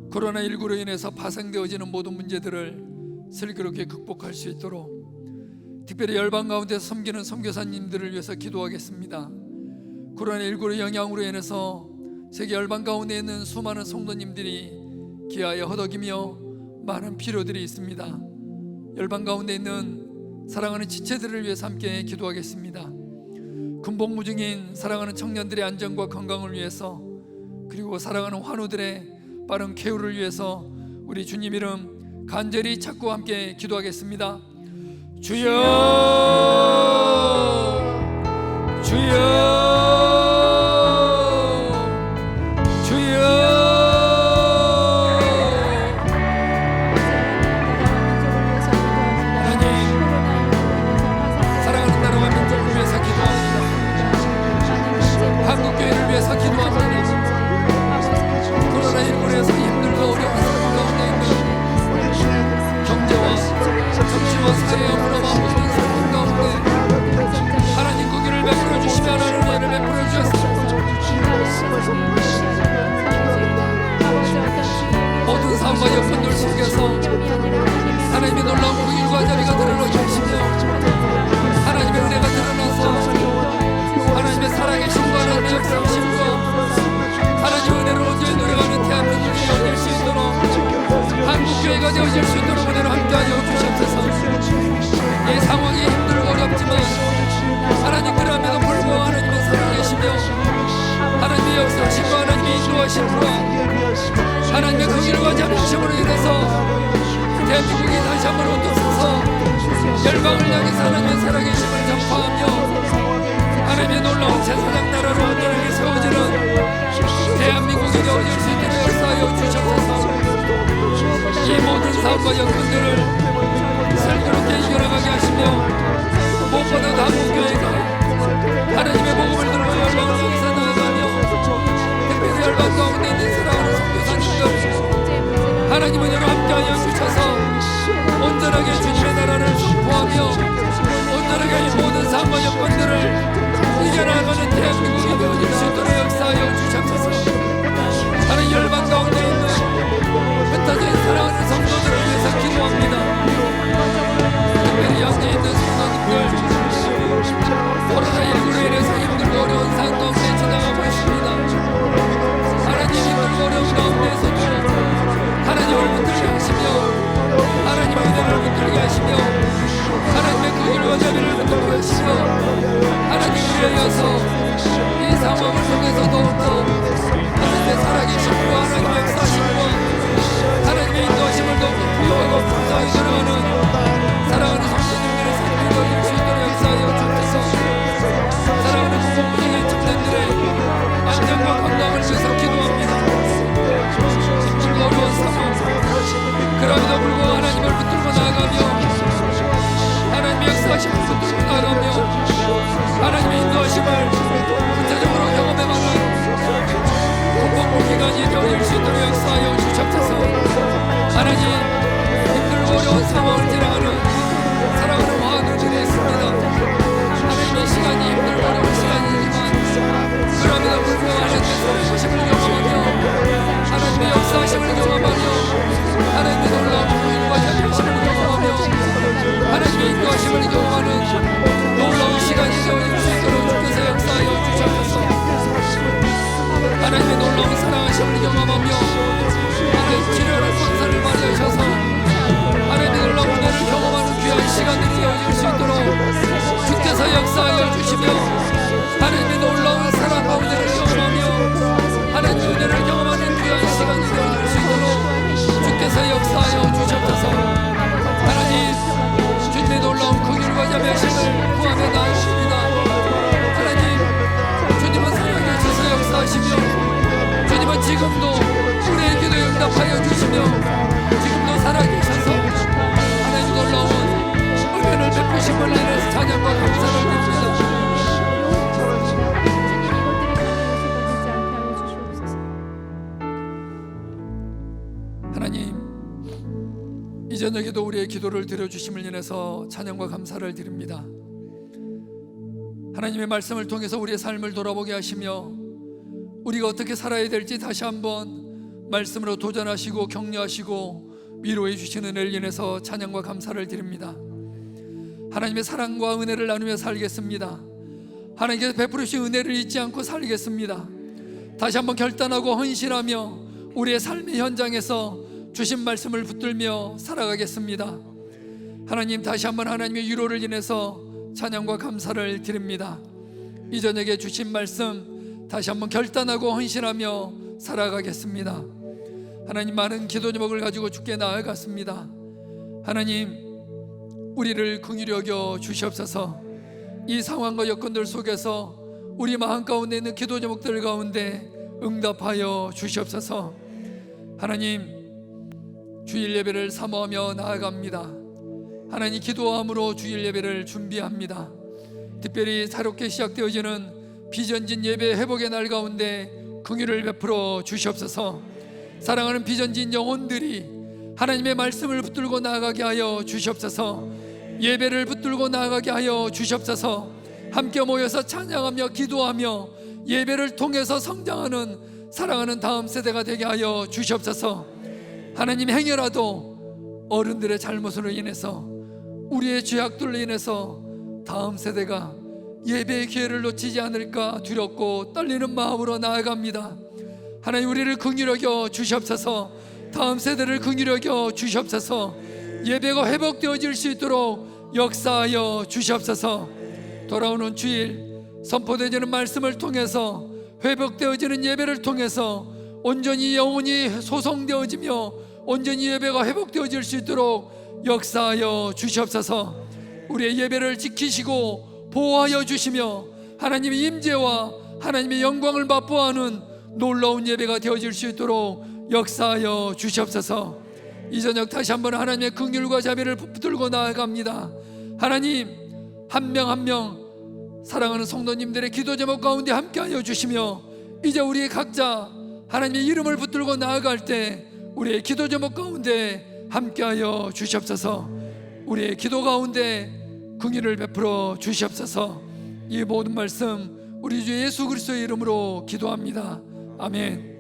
코로나19로 인해서 파생되어지는 모든 문제들을 슬기롭게 극복할 수 있도록 특별히 열방 가운데 섬기는 선교사님들을 위해서 기도하겠습니다. 코로나19의 영향으로 인해서 세계 열방 가운데 있는 수많은 성도님들이 기아에 허덕이며 많은 필요들이 있습니다. 열방 가운데 있는 사랑하는 지체들을 위해서 함께 기도하겠습니다. 군복무중인 사랑하는 청년들의 안전과 건강을 위해서, 그리고 사랑하는 환우들의 빠른 쾌유를 위해서 우리 주님 이름 간절히 찾고 함께 기도하겠습니다. 주여, 주여, 모든 삶과 여건들 속에서 하나님의 놀라운 공일과 자비가 드러나게 하시며 하나님의 은혜가 드러나서 하나님의 살아계심과 하나님의 역사하심과 하나님의 은혜를 온전히 노래하는 대한민국이 되어질 수 있도록 한국교회가 되어질 수 있도록 은혜를 함께하여 주셨소서. 이 상황이 힘들고 어렵지만 하나님 그럼에도 불구하고 하나님은 살아계시며 하나님의 역사하심과 하나님의 인도하심과 하나님의 긍휼과 자비하심으로 인해서 대한민국이 다시 한번 옷돋아서 열방을 향해서 하나님의 살아계심을 전파하며 하나님의 놀라운 제사장 나라로 온전하게 세워지는 대한민국이 되어질 수 있도록 역사하여 주셔서 이 모든 사업과 여건들을 슬기롭게 이겨나가게 하시며 무엇보다도 한국교회가 하나님의 복음을 들어 열방을 향해서 나아가며 특별히 열방 가운데 있는 사랑하는 성도사님들 하나님은 여러 함께하여 주셔서 온전하게 주님의 나라를 선포하며 온전하게 이 모든 삶과 여건들을 이겨나가는 대한민국이 되어질 수 있도록 역사하여 주셔서 하나님 열방 가운데 있는 흩어진 사랑하는 성도들을 위해서 기도합니다. 특별히 여기 있는 성도님들 코로나19로 인해서 힘들고 어려운 상황 가운데 지나가고 있습니다. 하나님 힘들고 어려운 가운데서도 하나님을 붙들게 하시며 하나님의 은혜를 붙들게 하시며 하나님의 긍휼과 자비를 붙들게 하시며 하나님을 위하여서 이 상황을 통해서 더욱더 하나님의 살아계심과 하나님의 역사심과 하나님의 인도하심을 더욱더 부여하고 풍성히 들어가는 사랑하는 성도님들의 삶이 되어질 수 있도록 역사하여 주옵소서. 사랑하는 부모님의 청년들의 안전과 건강을 위해서 기도합니다. 힘들고 어려운 상황 그럼에도 불구하고 하나님을 붙들고 나아가며 하나님의 역사하심을 붙들고 나아가며 하나님의 인도하심을 구체적으로 경험해가는 공복부 기간이 되어질 수 있도록 역사하여 주옵소서. 하나님 힘들고 어려운 상황을 지나가는 사랑하는 화학들이 있습니다. 하나님의 시간이 힘들고 어려운 시간이지만 그럼에도 불구하고 하나님의 살아계심을 경험하며 하나님의 역사하심을 경험하며 하나님의 놀라운 공의와 자비하심을 경험하며 하나님의 인도하심을 경험하는 놀라운 시간이 되어질 수 있도록 주께서 역사하여 주셔서 하나님의 놀라운 사랑하심을 경험하며 하나님 치료를 권세를 받으셔서 하나님의 놀라운 은혜를 경험하는 귀한 시간들이 되어질 수 있도록 주께서 역사하여 주시며 하나님의 놀라운 사랑과 은혜를 경험하며 하나님의 은혜를 경험하는 귀한 시간이 되어질 수 있도록 주께서 역사하여 주셔서 하나님 주님의 놀라운 긍휼과 자비하심을 구하며 나아갑니다. 하나님 주님은 살아계셔서 역사하시며 주님은 지금도 우리의 기도에 응답하여 주시며 지금도 살아계셔서 하나님 놀라운 은혜를 베푸심을 인해서 찬양과 감사를 드립니다. 하나님 이 저녁에도 우리의 기도를 들어주심을 인해서 찬양과 감사를 드립니다. 하나님의 말씀을 통해서 우리의 삶을 돌아보게 하시며 우리가 어떻게 살아야 될지 다시 한번 말씀으로 도전하시고 격려하시고 위로해 주시는 은혜를 인해서 찬양과 감사를 드립니다. 하나님의 사랑과 은혜를 나누며 살겠습니다. 하나님께서 베풀으신 은혜를 잊지 않고 살겠습니다. 다시 한번 결단하고 헌신하며 우리의 삶의 현장에서 주신 말씀을 붙들며 살아가겠습니다. 하나님, 다시 한번 하나님의 위로를 인해서 찬양과 감사를 드립니다. 이 저녁에 주신 말씀 다시 한번 결단하고 헌신하며 살아가겠습니다. 하나님, 많은 기도 제목을 가지고 주께 나아갔습니다. 하나님, 우리를 긍휼히 여겨 주시옵소서. 이 상황과 여건들 속에서 우리 마음 가운데 있는 기도 제목들 가운데 응답하여 주시옵소서. 하나님, 주일 예배를 사모하며 나아갑니다. 하나님, 기도함으로 주일 예배를 준비합니다. 특별히 새롭게 시작되어지는 비전진 예배 회복의 날 가운데 긍휼을 베풀어 주시옵소서. 사랑하는 비전진 영혼들이 하나님의 말씀을 붙들고 나아가게 하여 주시옵소서. 예배를 붙들고 나아가게 하여 주시옵소서. 함께 모여서 찬양하며 기도하며 예배를 통해서 성장하는 사랑하는 다음 세대가 되게 하여 주시옵소서. 하나님, 행여라도 어른들의 잘못으로 인해서 우리의 죄악들로 인해서 다음 세대가 예배의 기회를 놓치지 않을까 두렵고 떨리는 마음으로 나아갑니다. 하나님, 우리를 긍휼히 여겨 주시옵소서. 다음 세대를 긍휼히 여겨 주시옵소서. 예배가 회복되어질 수 있도록 역사하여 주시옵소서. 돌아오는 주일 선포되어지는 말씀을 통해서 회복되어지는 예배를 통해서 온전히 영혼이 소성되어지며 온전히 예배가 회복되어질 수 있도록 역사하여 주시옵소서. 우리의 예배를 지키시고 보호하여 주시며 하나님의 임재와 하나님의 영광을 맛보아하는 놀라운 예배가 되어질 수 있도록 역사하여 주시옵소서. 이 저녁 다시 한번 하나님의 긍휼과 자비를 붙들고 나아갑니다. 하나님, 한 명 한 명 사랑하는 성도님들의 기도 제목 가운데 함께하여 주시며 이제 우리 각자 하나님의 이름을 붙들고 나아갈 때 우리의 기도 제목 가운데 함께하여 주시옵소서. 우리의 기도 가운데 긍휼을 베풀어 주시옵소서. 이 모든 말씀 우리 주 예수 그리스도의 이름으로 기도합니다. 아멘.